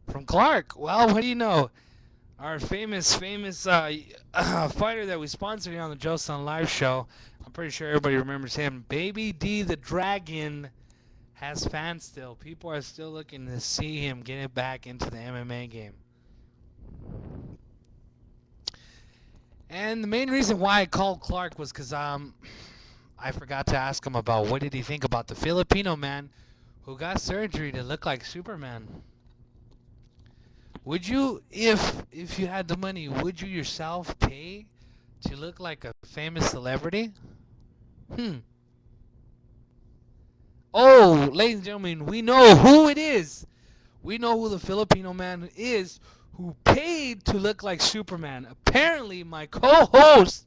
From Clark. Well, what do you know? Our famous fighter that we sponsored here on the Joesun Live Show. I'm pretty sure everybody remembers him. Baby D the Dragon has fans still. People are still looking to see him get it back into the MMA game. And the main reason why I called Clark was because I forgot to ask him about what did he think about the Filipino man who got surgery to look like Superman. Would you, if you had the money, would you yourself pay to look like a famous celebrity? Oh, ladies and gentlemen, we know who it is. We know who the Filipino man is who paid to look like Superman. Apparently, my co-host,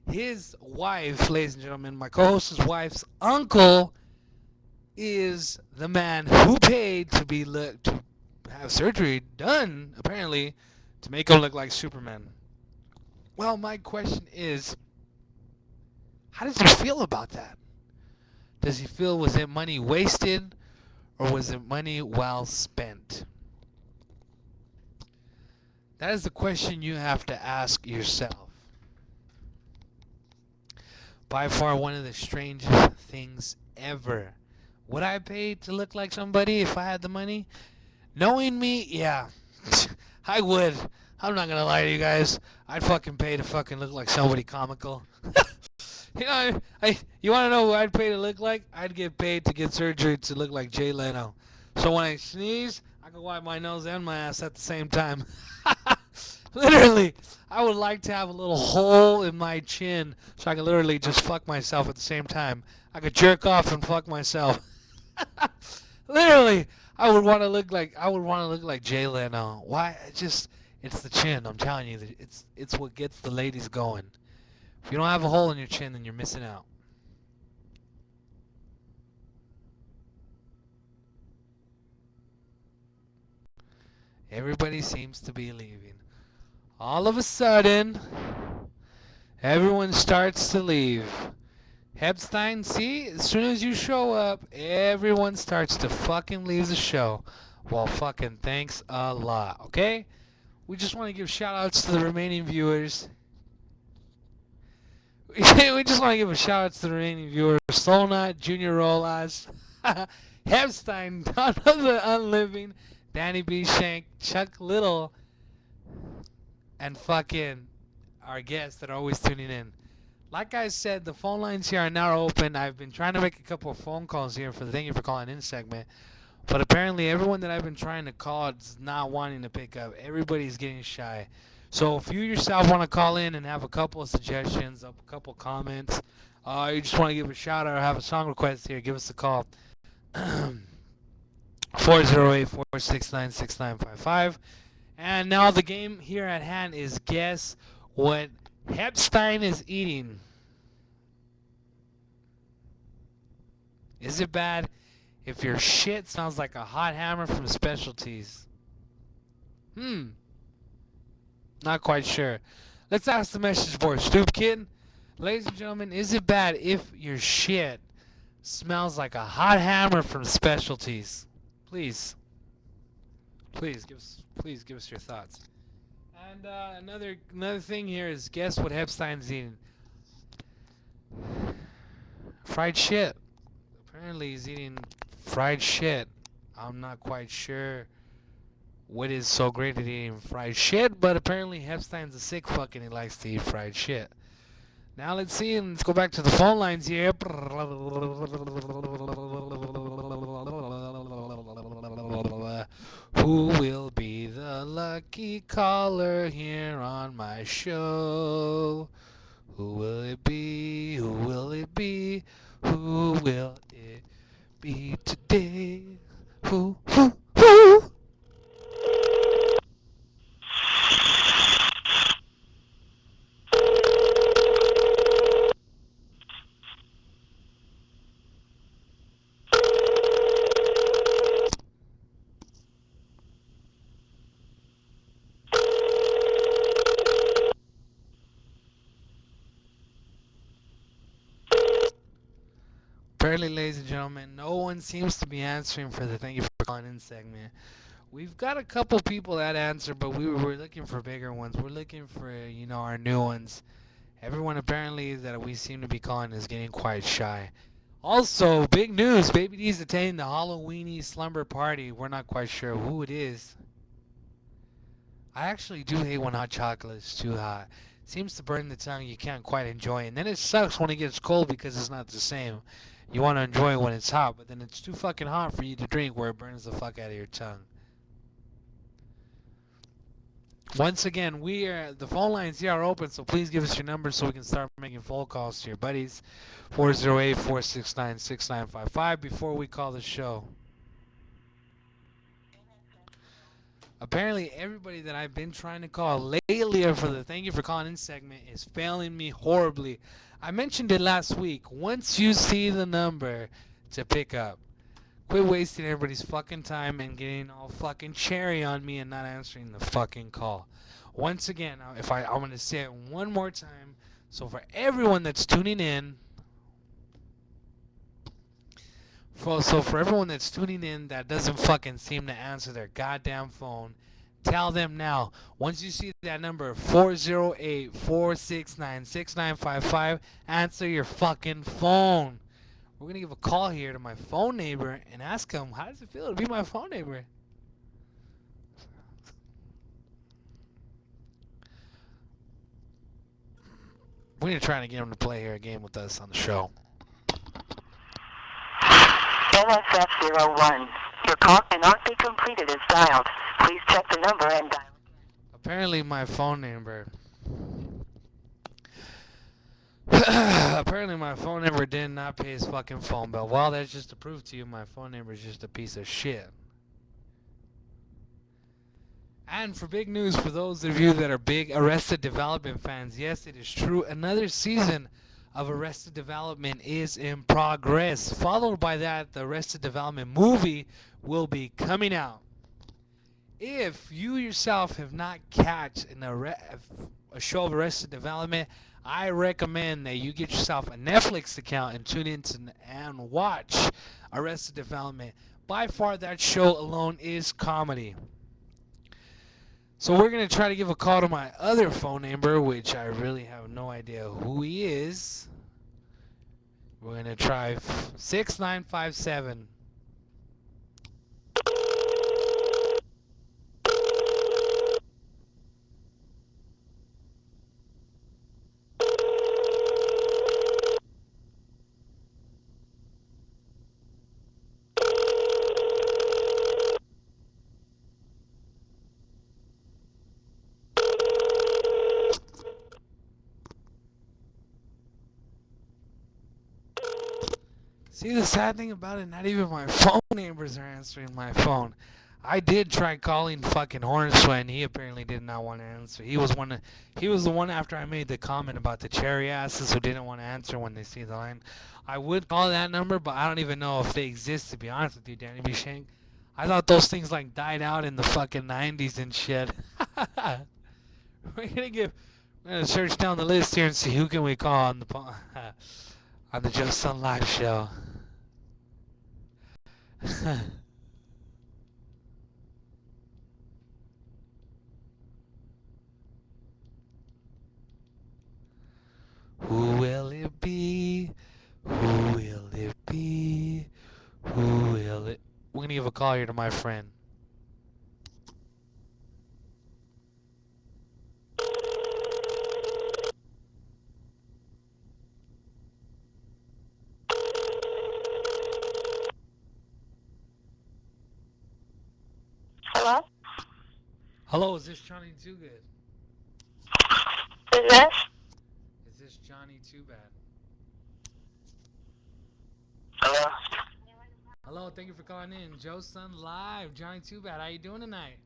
his wife, ladies and gentlemen, my co-host's wife's uncle is the man who paid to have surgery done, apparently, to make him look like Superman. Well, my question is, how does he feel about that? Does he feel, was it money wasted or was it money well spent? That is the question you have to ask yourself. By far one of the strangest things ever. Would I pay to look like somebody if I had the money? Knowing me, yeah, I would. I'm not gonna lie to you guys. I'd fucking pay to fucking look like somebody comical. You know, you want to know who I'd pay to look like? I'd get paid to get surgery to look like Jay Leno. So when I sneeze, I can wipe my nose and my ass at the same time. Literally, I would like to have a little hole in my chin so I could literally just fuck myself at the same time. I could jerk off and fuck myself. Literally, I would want to look like Jay Leno. Why? It's the chin. I'm telling you, it's what gets the ladies going. If you don't have a hole in your chin, then you're missing out. Everybody seems to be leaving. All of a sudden, everyone starts to leave. Epstein, see, as soon as you show up, everyone starts to fucking leave the show. Well, fucking thanks a lot, okay? We just want to give shout outs to the remaining viewers. We just want to give a shout out to the remaining viewers. Solnut, Junior Rolas, Epstein, Don of the Unliving, Danny B. Shank, Chuck Little, and fucking our guests that are always tuning in. Like I said, the phone lines here are now open. I've been trying to make a couple of phone calls here for the Thank You for Calling In segment. But apparently everyone that I've been trying to call is not wanting to pick up. Everybody's getting shy. So if you yourself want to call in and have a couple of suggestions, a couple of comments, you just want to give a shout out or have a song request here, give us a call. 408-469-6955. And now the game here at hand is guess what Hepstein is eating. Is it bad if your shit sounds like a hot hammer from Specialties? Not quite sure. Let's ask the message board. Stoop Kid, ladies and gentlemen, is it bad if your shit smells like a hot hammer from Specialties? Please, please give us your thoughts. And another thing here is guess what Hepstein's eating? Fried shit. Apparently he's eating fried shit. I'm not quite sure what is so great at eating fried shit, but apparently Hepstein's a sick fuck and he likes to eat fried shit. Now let's see, and let's go back to the phone lines here. Who will be the lucky caller here on my show? Who will it be? Who will it be? Who will it be today? Who? Apparently, ladies and gentlemen, no one seems to be answering for the thank you for calling in segment. We've got a couple people that answer, but we're looking for bigger ones. We're looking for, our new ones. Everyone apparently that we seem to be calling is getting quite shy. Also, big news, Baby D's attending the Halloweeny slumber party. We're not quite sure who it is. I actually do hate when hot chocolate is too hot. Seems to burn the tongue, you can't quite enjoy it. And then it sucks when it gets cold because it's not the same. You want to enjoy it when it's hot, but then it's too fucking hot for you to drink where it burns the fuck out of your tongue. Once again, the phone lines here are open, so please give us your number so we can start making phone calls to your buddies. 408-469-6955 before we call the show. Apparently, everybody that I've been trying to call lately for the thank you for calling in segment is failing me horribly. I mentioned it last week. Once you see the number to pick up, quit wasting everybody's fucking time and getting all fucking cherry on me and not answering the fucking call. Once again, I'm going to say it one more time. So for everyone that's tuning in, for everyone that's tuning in that doesn't fucking seem to answer their goddamn phone, tell them now. Once you see that number, 408-469-6955, answer your fucking phone. We're going to give a call here to my phone neighbor and ask him, how does it feel to be my phone neighbor? We're going to try to get him to play here a game with us on the show. NSF01. Your call cannot be completed as dialed. Please check the number and dial. Apparently my phone neighbor did not pay his fucking phone bill. Well, that's just to prove to you my phone neighbor is just a piece of shit. And for big news for those of you that are big Arrested Development fans, yes, it is true. Another season of Arrested Development is in progress. Followed by that, the Arrested Development movie will be coming out. If you yourself have not catched a show of Arrested Development, I recommend that you get yourself a Netflix account and tune in and watch Arrested Development. By far, that show alone is comedy. So we're going to try to give a call to my other phone neighbor, which I really have no idea who he is. We're going to try 6957. See, the sad thing about it, not even my phone neighbors are answering my phone. I did try calling fucking Hornsway, and he apparently did not want to answer. He was the one after I made the comment about the cherry asses who didn't want to answer when they see the line. I would call that number, but I don't even know if they exist, to be honest with you, Danny B. Shank. I thought those things like died out in the fucking 90s and shit. We're gonna search down the list here and see who can we call on the on the Joesun Live show. Who will it be? Who will it be? Who will it? We're gonna give a call here to my friend. Hello? Hello, is this Johnny Too Good? Is this? Is this Johnny Too Bad? Hello? Hello, thank you for calling in. Joesun Live, Johnny Too Bad. How you doing tonight?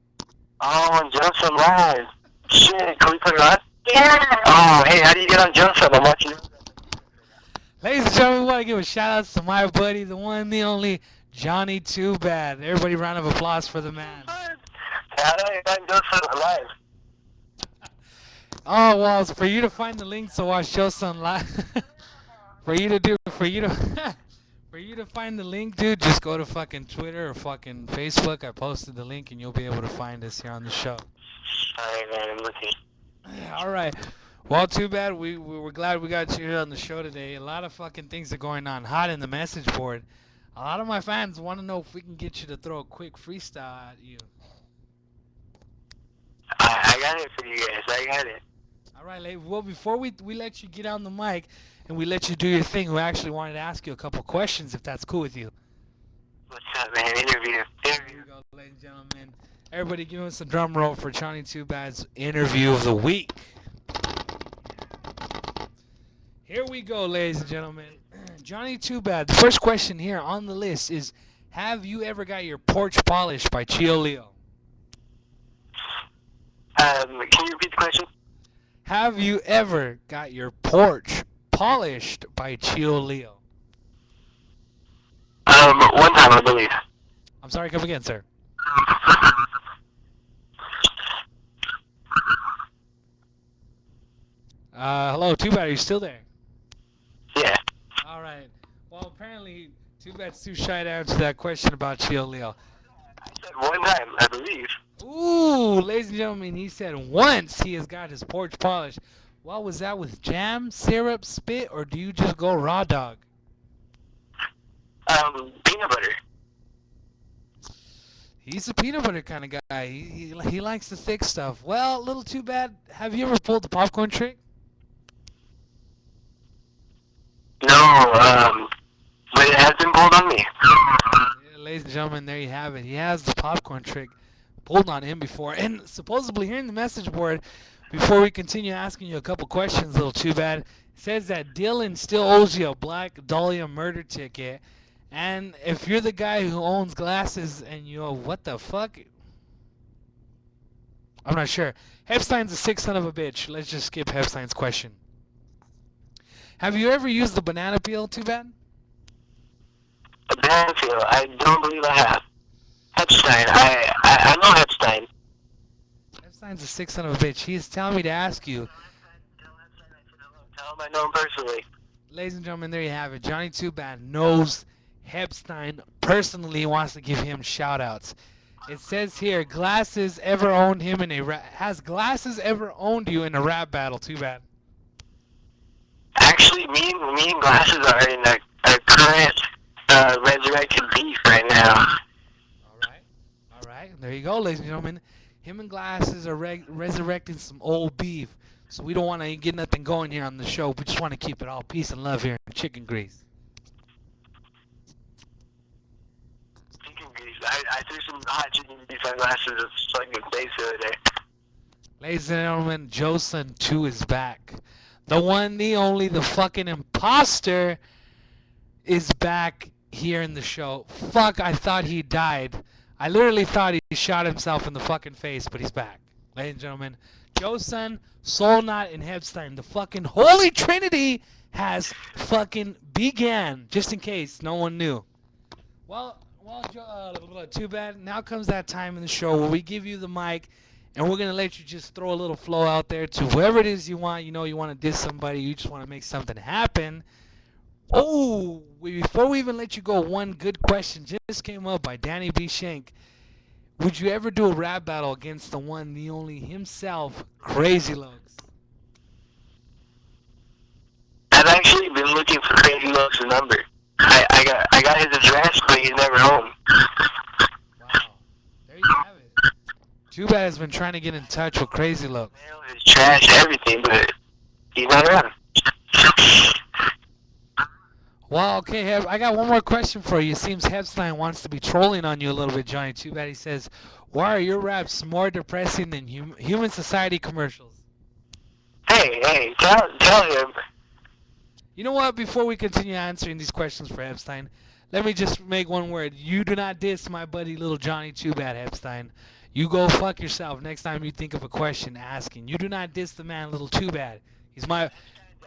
Oh, Joesun Live. Shit, can we put it on? Yeah. Oh, hey, how do you get on Joesun? I'm watching. Ladies and gentlemen, we want to give a shout out to my buddy, the one, the only Johnny Too Bad. Everybody, round of applause for the man. How do I find Joesun Live? Oh well, it's for you to find the link to watch Joesun Live. for you to for you to find the link, dude, just go to fucking Twitter or fucking Facebook. I posted the link and you'll be able to find us here on the show. Alright, man, I'm looking. All right. Well, too bad. We were glad we got you here on the show today. A lot of fucking things are going on hot in the message board. A lot of my fans want to know if we can get you to throw a quick freestyle at you. I got it for you guys. I got it. All right, Lave. Well, before we let you get on the mic and we let you do your thing, we actually wanted to ask you a couple questions, if that's cool with you. What's up, man? Interview. Here we go, ladies and gentlemen. Everybody give us a drum roll for Johnny Too Bad's interview of the week. Here we go, ladies and gentlemen. Johnny Too Bad. The first question here on the list is, have you ever got your porch polished by Chio Leo? Can you repeat the question? Have you ever got your porch polished by Chio Leo? One time, I believe. I'm sorry, come again, sir. Hello, Too Bad, are you still there? Yeah. All right. Well, apparently, Too Bad's too shy to answer that question about Chio Leo. I said one time, I believe. Ooh, ladies and gentlemen, he said once he has got his porch polished. Well, was that with jam, syrup, spit, or do you just go raw dog? Peanut butter. He's a peanut butter kind of guy. He likes the thick stuff. Well, a little too bad. Have you ever pulled the popcorn trick? No, but it has been pulled on me. Yeah, ladies and gentlemen, there you have it. He has the popcorn trick pulled on him before. And supposedly here in the message board, before we continue asking you a couple questions, little too bad, it says that Dylan still owes you a Black Dahlia murder ticket. And if you're the guy who owns glasses and you go, what the fuck? I'm not sure. Hepstein's a sick son of a bitch. Let's just skip Hepstein's question. Have you ever used the banana peel, Too Bad? A banana peel? I don't believe I have. Epstein. I know Epstein. Epstein's a sick son of a bitch. He is telling me to ask you. Tell him I know him personally. Ladies and gentlemen, there you have it. Johnny Too Bad knows Epstein personally, wants to give him shout outs. It says here, Glasses ever owned him in a has Glasses ever owned you in a rap battle? Too Bad. Actually, me and Glasses are in a current resurrected beef right now. All right. There you go, ladies and gentlemen. Him and Glasses are resurrecting some old beef. So we don't want to get nothing going here on the show. We just want to keep it all peace and love here in chicken grease. Chicken grease. I threw some hot chicken grease on Glasses of fucking face the other day. Ladies and gentlemen, Joesun 2 is back. The one, the only, the fucking imposter is back here in the show. Fuck, I thought he died. I literally thought he shot himself in the fucking face, but he's back. Ladies and gentlemen, Joesun, Solnut, and Hebstein, the fucking Holy Trinity has fucking began, just in case no one knew. Well, too bad. Now comes that time in the show where we give you the mic, and we're gonna let you just throw a little flow out there to whoever it is you want. You know, you want to diss somebody, you just want to make something happen. Oh, before we even let you go, one good question just came up by Danny B. Shank. Would you ever do a rap battle against the one, the only himself, Crazy Looks? I've actually been looking for Crazy Looks' number. I got his address, but he's never home. Wow. There you have it. Too bad has been trying to get in touch with Crazy Looks. Mail, his trash, everything, but he's not around. Well, okay, Heb, I got one more question for you. It seems Hebstein wants to be trolling on you a little bit, Johnny. Too bad. He says, why are your raps more depressing than Human Society commercials? Hey, tell him. You know what? Before we continue answering these questions for Epstein, let me just make one word. You do not diss my buddy Little Johnny Too Bad, Epstein. You go fuck yourself next time you think of a question asking. You do not diss the man Little Too Bad. He's my...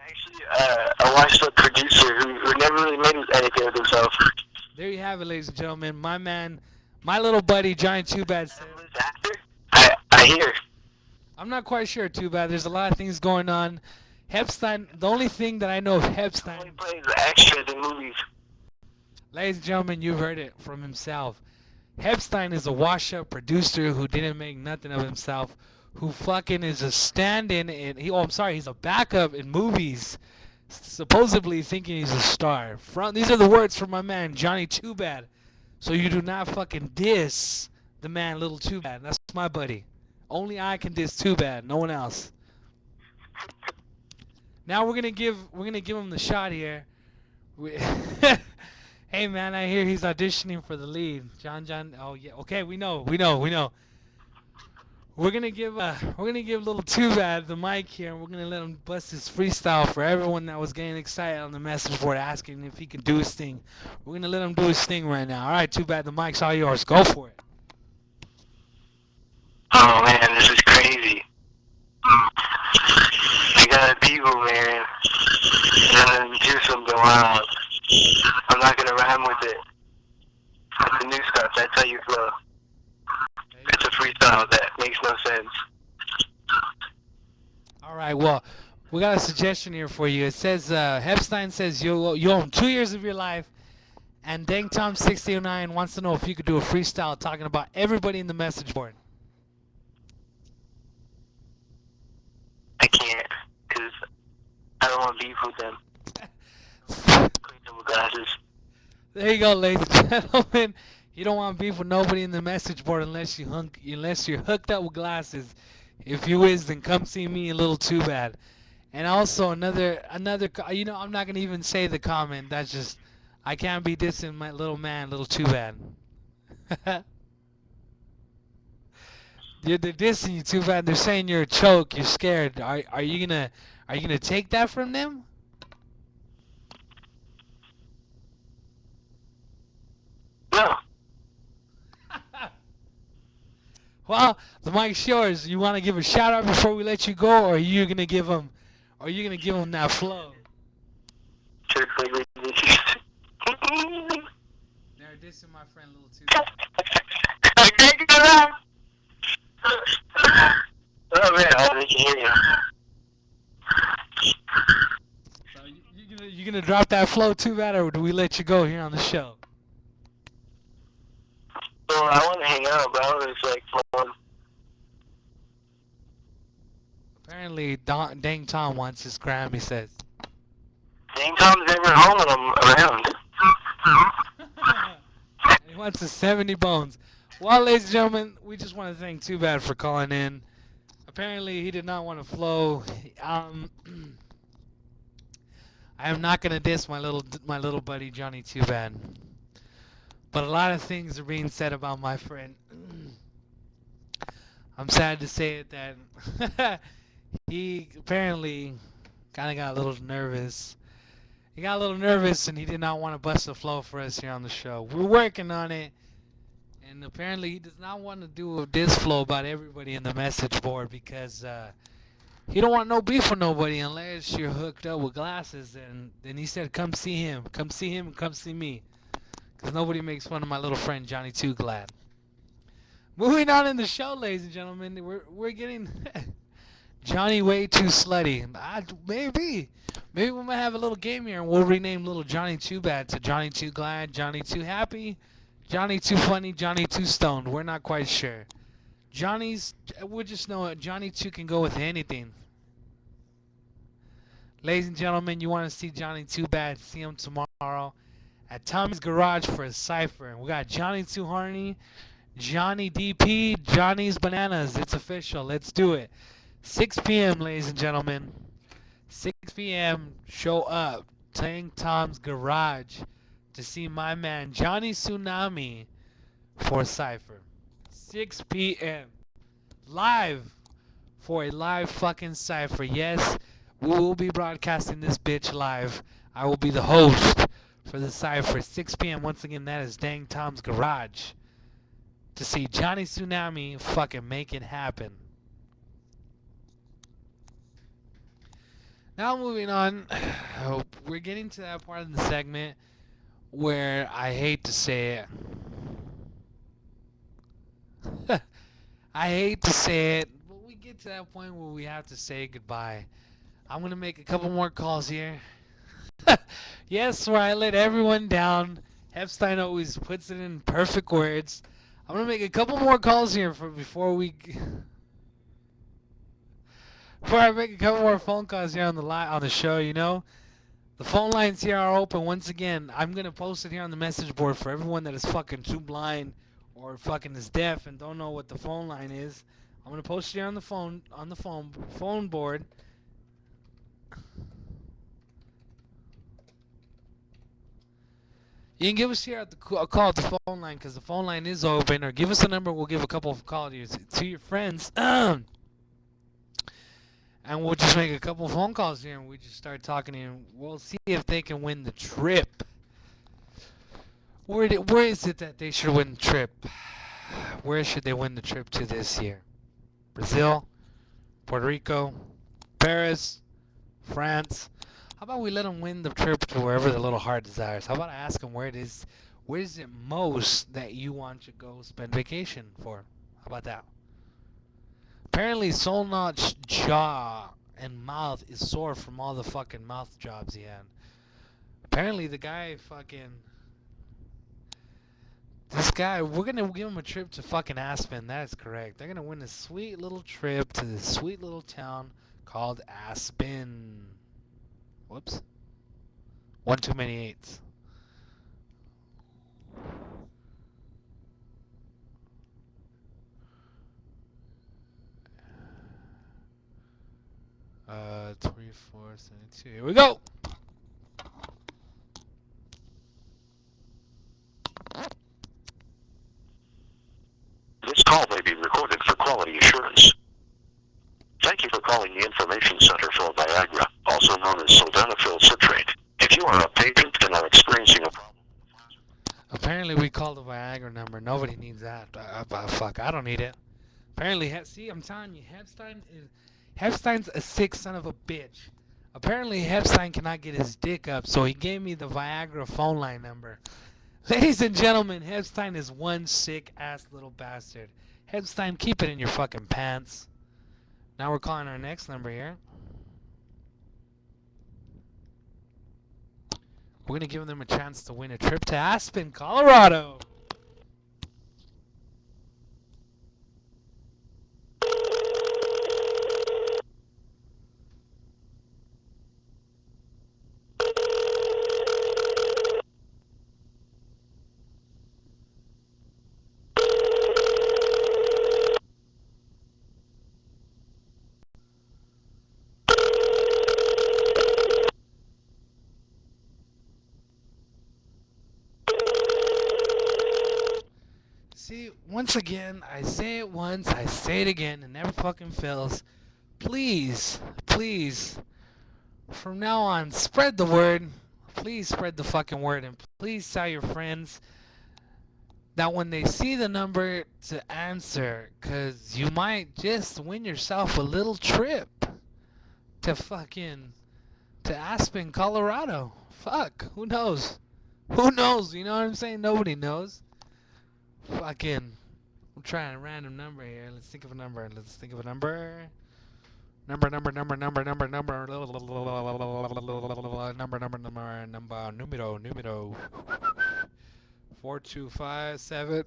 Actually, a washed-up producer who never really made anything of himself. There you have it, ladies and gentlemen. My man, my little buddy Johnny Too Bad said... I hear. I'm not quite sure, Too Bad. There's a lot of things going on. Hepstein, the only thing that I know of Hepstein... He plays extras in movies. Ladies and gentlemen, you heard it from himself. Hepstein is a wash-up producer who didn't make nothing of himself, who fucking is a stand-in in... he's a backup in movies, supposedly thinking he's a star. These are the words from my man, Johnny Too Bad. So you do not fucking diss the man Little Too Bad. That's my buddy. Only I can diss Too Bad, no one else. Now we're gonna give him the shot here. Hey man, I hear he's auditioning for the lead. John. Oh yeah. Okay, we know. We're gonna give Little Too Bad the mic here, and we're gonna let him bust his freestyle for everyone that was getting excited on the message board asking if he can do his thing. We're gonna let him do his thing right now. All right, Too Bad, the mic's all yours. Go for it. Oh man, this is crazy. I got a people, man. And then do something wild. I'm not gonna rhyme with it. That's the new stuff. That's how you flow. It's a freestyle that makes no sense. All right, well, we got a suggestion here for you. It says Hepstein says you own 2 years of your life, and Dang Tom 609 wants to know if you could do a freestyle talking about everybody in the message board. I can't, because I don't want beef with them. Glasses. There you go, ladies and gentlemen. You don't want beef with nobody in the message board unless you're hooked up with glasses. If you is, then come see me a Little Too Bad. And also another, I'm not gonna even say the comment. That's just, I can't be dissing my little man, Little Too Bad. They're dissing you Too Bad. They're saying you're a choke. You're scared. Are you gonna take that from them? No. Well, the mic's yours. You want to give a shout out before we let you go, or are you gonna give them that flow? They're dissing my friend Little Too Bad. Oh man, I can hear you. So you gonna drop that flow Too Bad, or do we let you go here on the show? Well, I want to hang out, but I was like, fun. Apparently, Dang Tom wants his gram, he says. Dang Tom's never home when I'm around. He wants his 70 bones. Well, ladies and gentlemen, we just want to thank Too Bad for calling in. Apparently, he did not want to flow. I am not gonna diss my little buddy Johnny Too Bad. But a lot of things are being said about my friend. I'm sad to say it that he apparently kind of got a little nervous. He got a little nervous and he did not want to bust the flow for us here on the show. We're working on it. And apparently he does not want to do this flow about everybody in the message board because he don't want no beef with nobody unless you're hooked up with glasses. And then he said, come see him. Come see him and come see me. Because nobody makes fun of my little friend Johnny Too Glad. Moving on in the show, ladies and gentlemen, we're getting Johnny way too slutty. Maybe we might have a little game here and we'll rename little Johnny Too Bad to Johnny Too Glad, Johnny Too Happy, Johnny Too Funny, Johnny Too Stoned. We're not quite sure. We'll just know it. Johnny Too can go with anything. Ladies and gentlemen, you want to see Johnny Too Bad, see him tomorrow at Tommy's Garage for a cipher. We got Johnny Too Horny, Johnny DP, Johnny's Bananas. It's official. Let's do it. 6 p.m., ladies and gentlemen. 6 p.m. Show up. Tang Tom's Garage to see my man Johnny Tsunami for cipher. 6 p.m. Live for a live fucking cipher. Yes, we will be broadcasting this bitch live. I will be the host for the cipher. 6 p.m. Once again, that is Dang Tom's Garage to see Johnny Tsunami fucking make it happen. Now moving on, we're getting to that part of the segment where I hate to say it. I hate to say it, but we get to that point where we have to say goodbye. I'm going to make a couple more calls here. Yes, where I let everyone down. Epstein always puts it in perfect words. I'm going to make a couple more calls here before I make a couple more phone calls here on the show, you know. The phone lines here are open once again. I'm going to post it here on the message board for everyone that is fucking too blind or fucking is deaf and don't know what the phone line is. I'm going to post it here on the phone board. You can give us here a call at the phone line because the phone line is open, or give us a number. We'll give a couple of calls to your friends. And we'll just make a couple of phone calls here and we just start talking and we'll see if they can win the trip. Where is it that they should win the trip? Where should they win the trip to this year? Brazil? Puerto Rico? Paris? France? How about we let them win the trip to wherever their little heart desires? How about I ask them where is it most that you want to go spend vacation for? How about that? Apparently, Solnot's jaw and mouth is sore from all the fucking mouth jobs he had. Apparently, the guy we're gonna give him a trip to fucking Aspen. That is correct. They're gonna win a sweet little trip to this sweet little town called Aspen. Whoops. One too many 8s. 2472. Here we go. This call may be recorded for quality assurance. Thank you for calling the Information Center for Viagra, also known as sildenafil citrate. If you are a patient and are experiencing a problem... Apparently we called the Viagra number. Nobody needs that. Fuck, I don't need it. Apparently, see, I'm telling you, Epstein's a sick son of a bitch. Apparently, Epstein cannot get his dick up, so he gave me the Viagra phone line number. Ladies and gentlemen, Epstein is one sick-ass little bastard. Epstein, keep it in your fucking pants. Now we're calling our next number here. We're going to give them a chance to win a trip to Aspen, Colorado. See, once again, I say it once, I say it again, it never fucking fails. Please, please, from now on, spread the word. please spread the fucking word and please tell your friends that when they see the number to answer, because you might just win yourself a little trip to fucking to Aspen, Colorado. Fuck, who knows? Who knows? You know what I'm saying? Nobody knows. Fucking, I'm trying a random number here. Let's think of a number. Let's think of a number. Numero. 4257.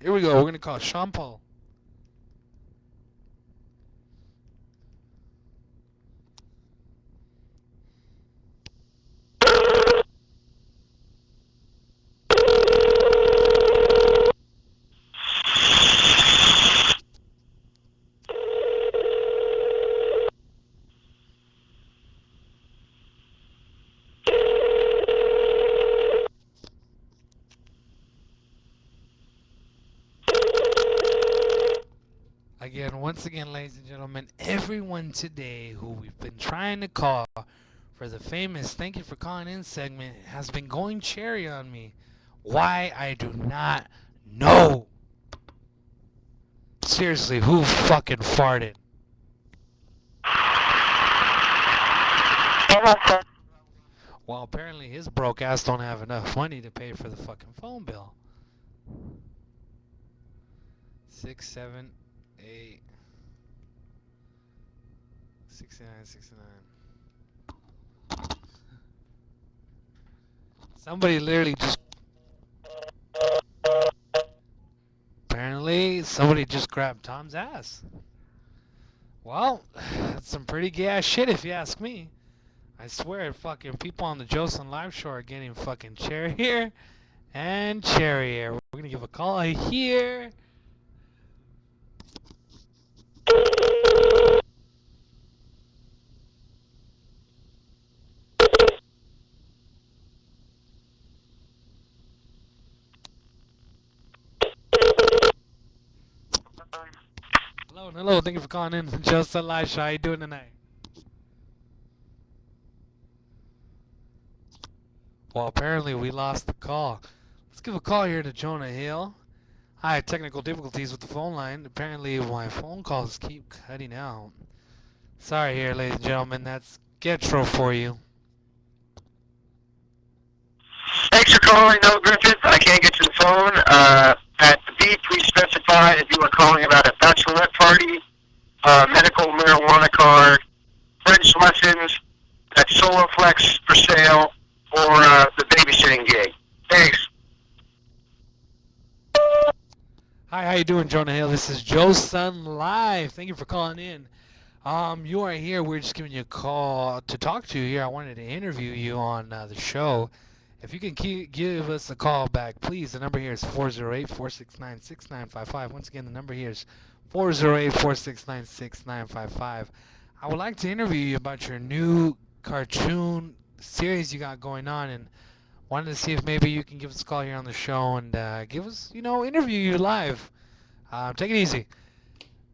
Here we go. We're gonna call Sean Paul. Again, once again, ladies and gentlemen, everyone today who we've been trying to call for the famous "Thank you for calling in" segment has been going cherry on me. Why, I do not know. Seriously, who fucking farted? Well, apparently his broke ass don't have enough money to pay for the fucking phone bill. 6, 7, 8, 69. Somebody literally just. Apparently, somebody just grabbed Tom's ass. Well, that's some pretty gay ass shit if you ask me. I swear, fucking people on the Joesun live show are getting fucking cherrier and cherrier. We're gonna give a call here. Hello, thank you for calling in. Joesun live show. How you doing tonight? Well, apparently we lost the call. Let's give a call here to Jonah Hill. Hi, technical difficulties with the phone line. Apparently my phone calls keep cutting out. Sorry here, ladies and gentlemen. That's Getro for you. Thanks for calling, no Griffith. I can't get to the phone. At the beep, please specify if you are calling about a bachelorette party, medical marijuana card, French lessons, that Solar Flex for sale, or the babysitting gig. Thanks. Hi, how you doing, Jonah Hill? This is Joesun Live. Thank you for calling in. You are here. We're just giving you a call to talk to you here. I wanted to interview you on the show. If you can give us a call back, please. The number here is 408-469-6955. Once again, the number here is 408-469-6955. I would like to interview you about your new cartoon series you got going on, and wanted to see if maybe you can give us a call here on the show and give us, interview you live. Take it easy.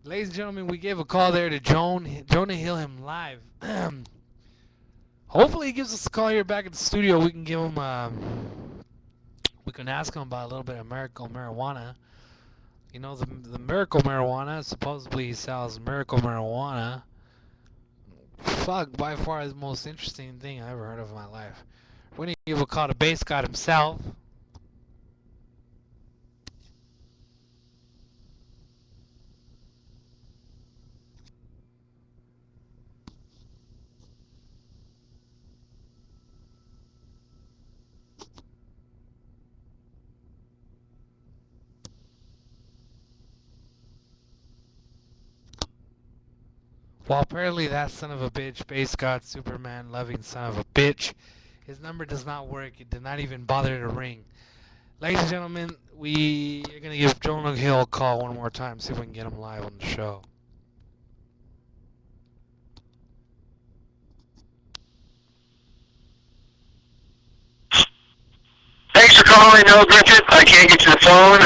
Ladies and gentlemen, we gave a call there to Jonah Hill him live. Hopefully he gives us a call here back at the studio. We can give him, we can ask him about a little bit of miracle marijuana. You know, the miracle marijuana, supposedly he sells miracle marijuana. Fuck, by far the most interesting thing I ever heard of in my life. We're going to give a call to Bass God himself. Well, apparently that son of a bitch, Bass God, Superman, loving son of a bitch, his number does not work. It did not even bother to ring. Ladies and gentlemen, we are going to give Jonah Hill a call one more time, see if we can get him live on the show. Thanks for calling, no Griffith. I can't get to the phone.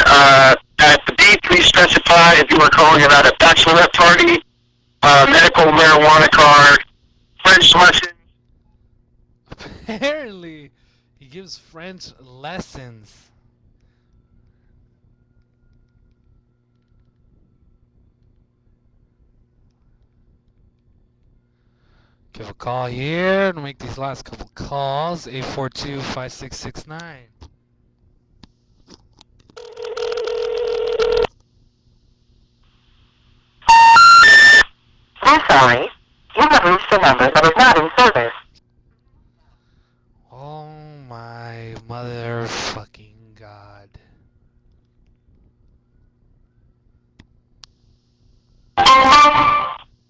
At the beep, please specify if you are calling about a bachelorette party, medical marijuana card, French lessons. Apparently, he gives French lessons. Give a call here to make these last couple calls. 842-5669. We're sorry. You have reached a number that is not in service. Oh my motherfucking god.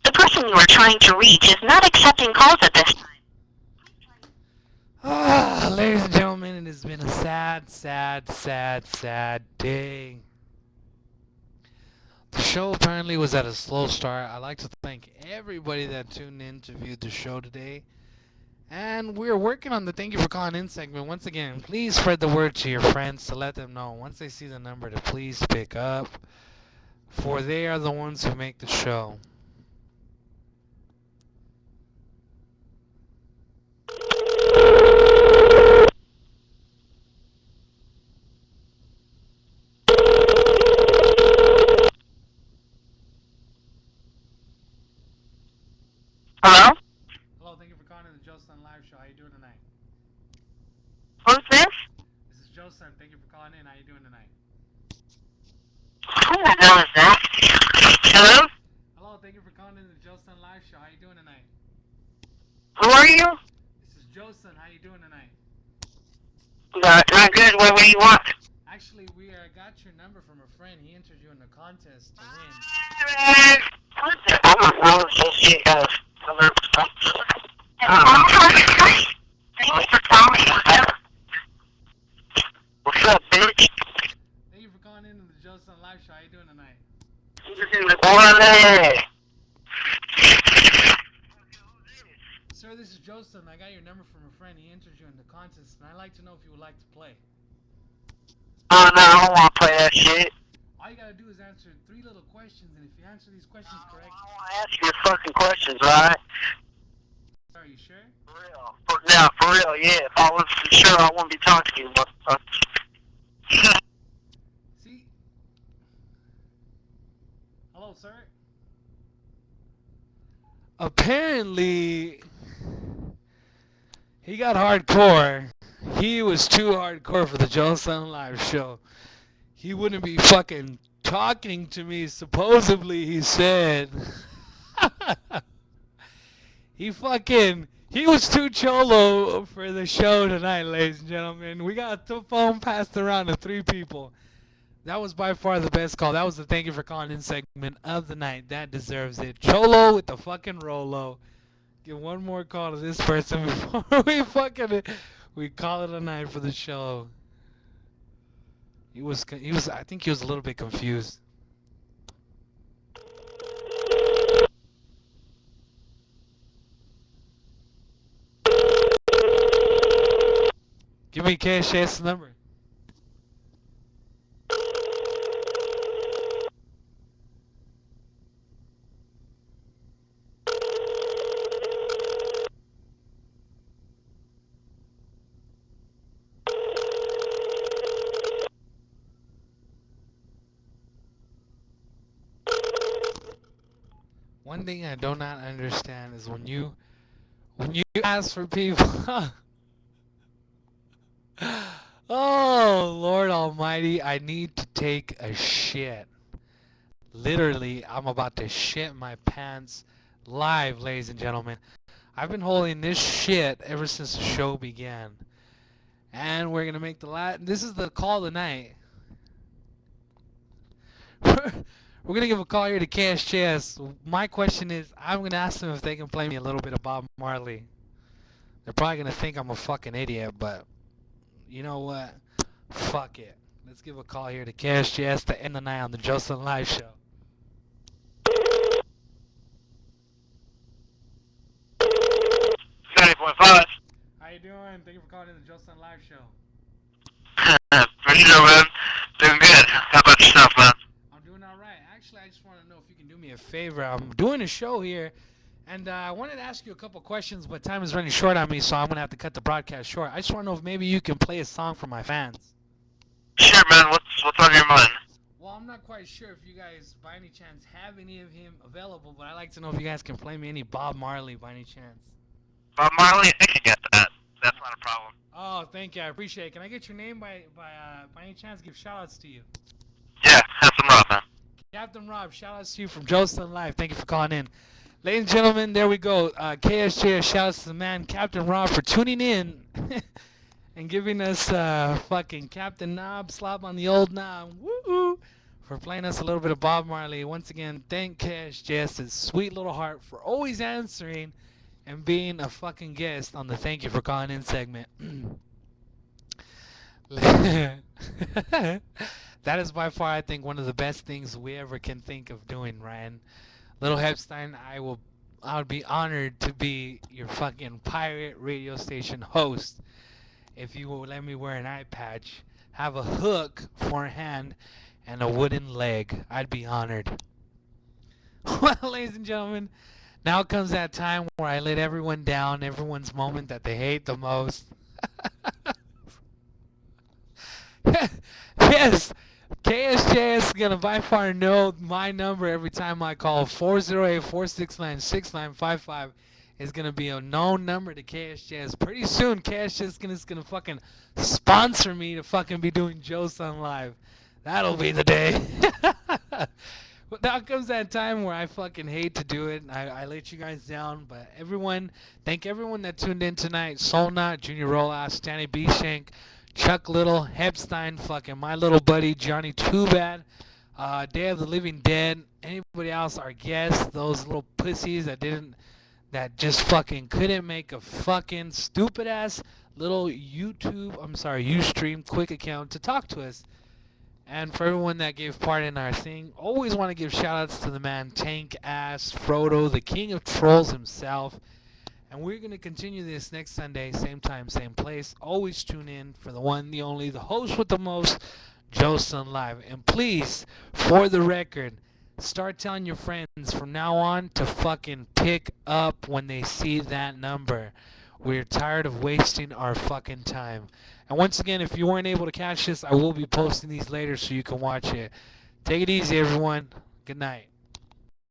The person you are trying to reach is not accepting calls at this time. Ah, ladies and gentlemen, it has been a sad day. The show apparently was at a slow start. I'd like to thank everybody that tuned in to view the show today. And we're working on the thank you for calling in segment. Once again, please spread the word to your friends to let them know once they see the number to please pick up, for they are the ones who make the show. Hello? Hello, thank you for calling in the Joesun live show. How you doing tonight? Who's this? This is Joesun. Thank you for calling in. How you doing tonight? Who the hell is that? Hello? Hello, thank you for calling in the Joesun live show. How you doing tonight? Who are you? This is Joesun. How you doing tonight? Not good. What do you want? Actually, we got your number from a friend. He entered you in the contest to win. I don't know. This shit goes. What's up, bitch? Thank you for calling in to the Joesun live show. How you doing tonight? Sir, this is Joesun. I got your number from a friend. He entered you in the contest, and I'd like to know if you would like to play. Oh, no, I don't want to play that shit. All you gotta do is answer 3 little questions, and if you answer these questions correct, I want to ask you fucking questions, right? are you sure? For real. For real, yeah. If I was sure, I wouldn't be talking to you, motherfucker. See? Hello, sir? Apparently, he got hardcore. He was too hardcore for the Joesun live show. He wouldn't be fucking talking to me, supposedly, he said. He was too cholo for the show tonight, ladies and gentlemen. We got the phone passed around to 3 people. That was by far the best call. That was the thank you for calling in segment of the night. That deserves it. Cholo with the fucking Rolo. Give one more call to this person before we call it a night for the show. I think he was a little bit confused. Give me KSH's number. One thing I do not understand is when you ask for people. Oh, Lord Almighty, I need to take a shit. Literally, I'm about to shit my pants live, ladies and gentlemen. I've been holding this shit ever since the show began. And we're going to make this is the call of the night. We're going to give a call here to Cash Chess. My question is, I'm going to ask them if they can play me a little bit of Bob Marley. They're probably going to think I'm a fucking idiot, but you know what? Fuck it. Let's give a call here to Cash Chess to end the night on the Joesun Live Show. How you doing? Thank you for calling in the Joesun Live Show. Pretty good, man. Doing good. How about yourself, man? I'm doing all right. Actually, I just want to know if you can do me a favor. I'm doing a show here, and I wanted to ask you a couple questions, but time is running short on me, so I'm going to have to cut the broadcast short. I just want to know if maybe you can play a song for my fans. Sure, man. What's on your mind? Well, I'm not quite sure if you guys, by any chance, have any of him available, but I'd like to know if you guys can play me any Bob Marley by any chance. Bob Marley, I can get that. That's not a problem. Oh, thank you. I appreciate it. Can I get your name by any chance? Give shout-outs to you. Yeah, have some Rob, man. Captain Rob, shout-outs to you from Joesun Live. Thank you for calling in. Ladies and gentlemen, there we go. KSJ, shout-outs to the man, Captain Rob, for tuning in and giving us fucking Captain Knob, slop on the old knob. Woo! For playing us a little bit of Bob Marley. Once again, thank KSJ's sweet little heart for always answering and being a fucking guest on the Thank You for Calling In segment. That is by far, I think, one of the best things we ever can think of doing, Ryan. Little Hepstein, I would be honored to be your fucking pirate radio station host if you will let me wear an eye patch, have a hook for a hand, and a wooden leg. I'd be honored. Well, ladies and gentlemen, now comes that time where I let everyone down, everyone's moment that they hate the most. Yes, KSJ is going to by far know my number every time I call. 408-469-6955 is going to be a known number to KSJ. Pretty soon, KSJ is going to fucking sponsor me to fucking be doing Joesun Live. That'll be the day. But now comes that time where I fucking hate to do it. I let you guys down. But everyone, thank everyone that tuned in tonight. Solnut, Junior Rolas, Stanley B. Shank, Chuck Little, Hepstein, fucking my little buddy Johnny Too Bad, Day of the Living Dead, anybody else, our guests, those little pussies that just fucking couldn't make a fucking stupid ass little Ustream quick account to talk to us. And for everyone that gave part in our thing, always want to give shout outs to the man Tank Ass Frodo, the king of trolls himself. And we're going to continue this next Sunday, same time, same place. Always tune in for the one, the only, the host with the most, Joesun Live. And please, for the record, start telling your friends from now on to fucking pick up when they see that number. We're tired of wasting our fucking time. And once again, if you weren't able to catch this, I will be posting these later so you can watch it. Take it easy, everyone. Good night.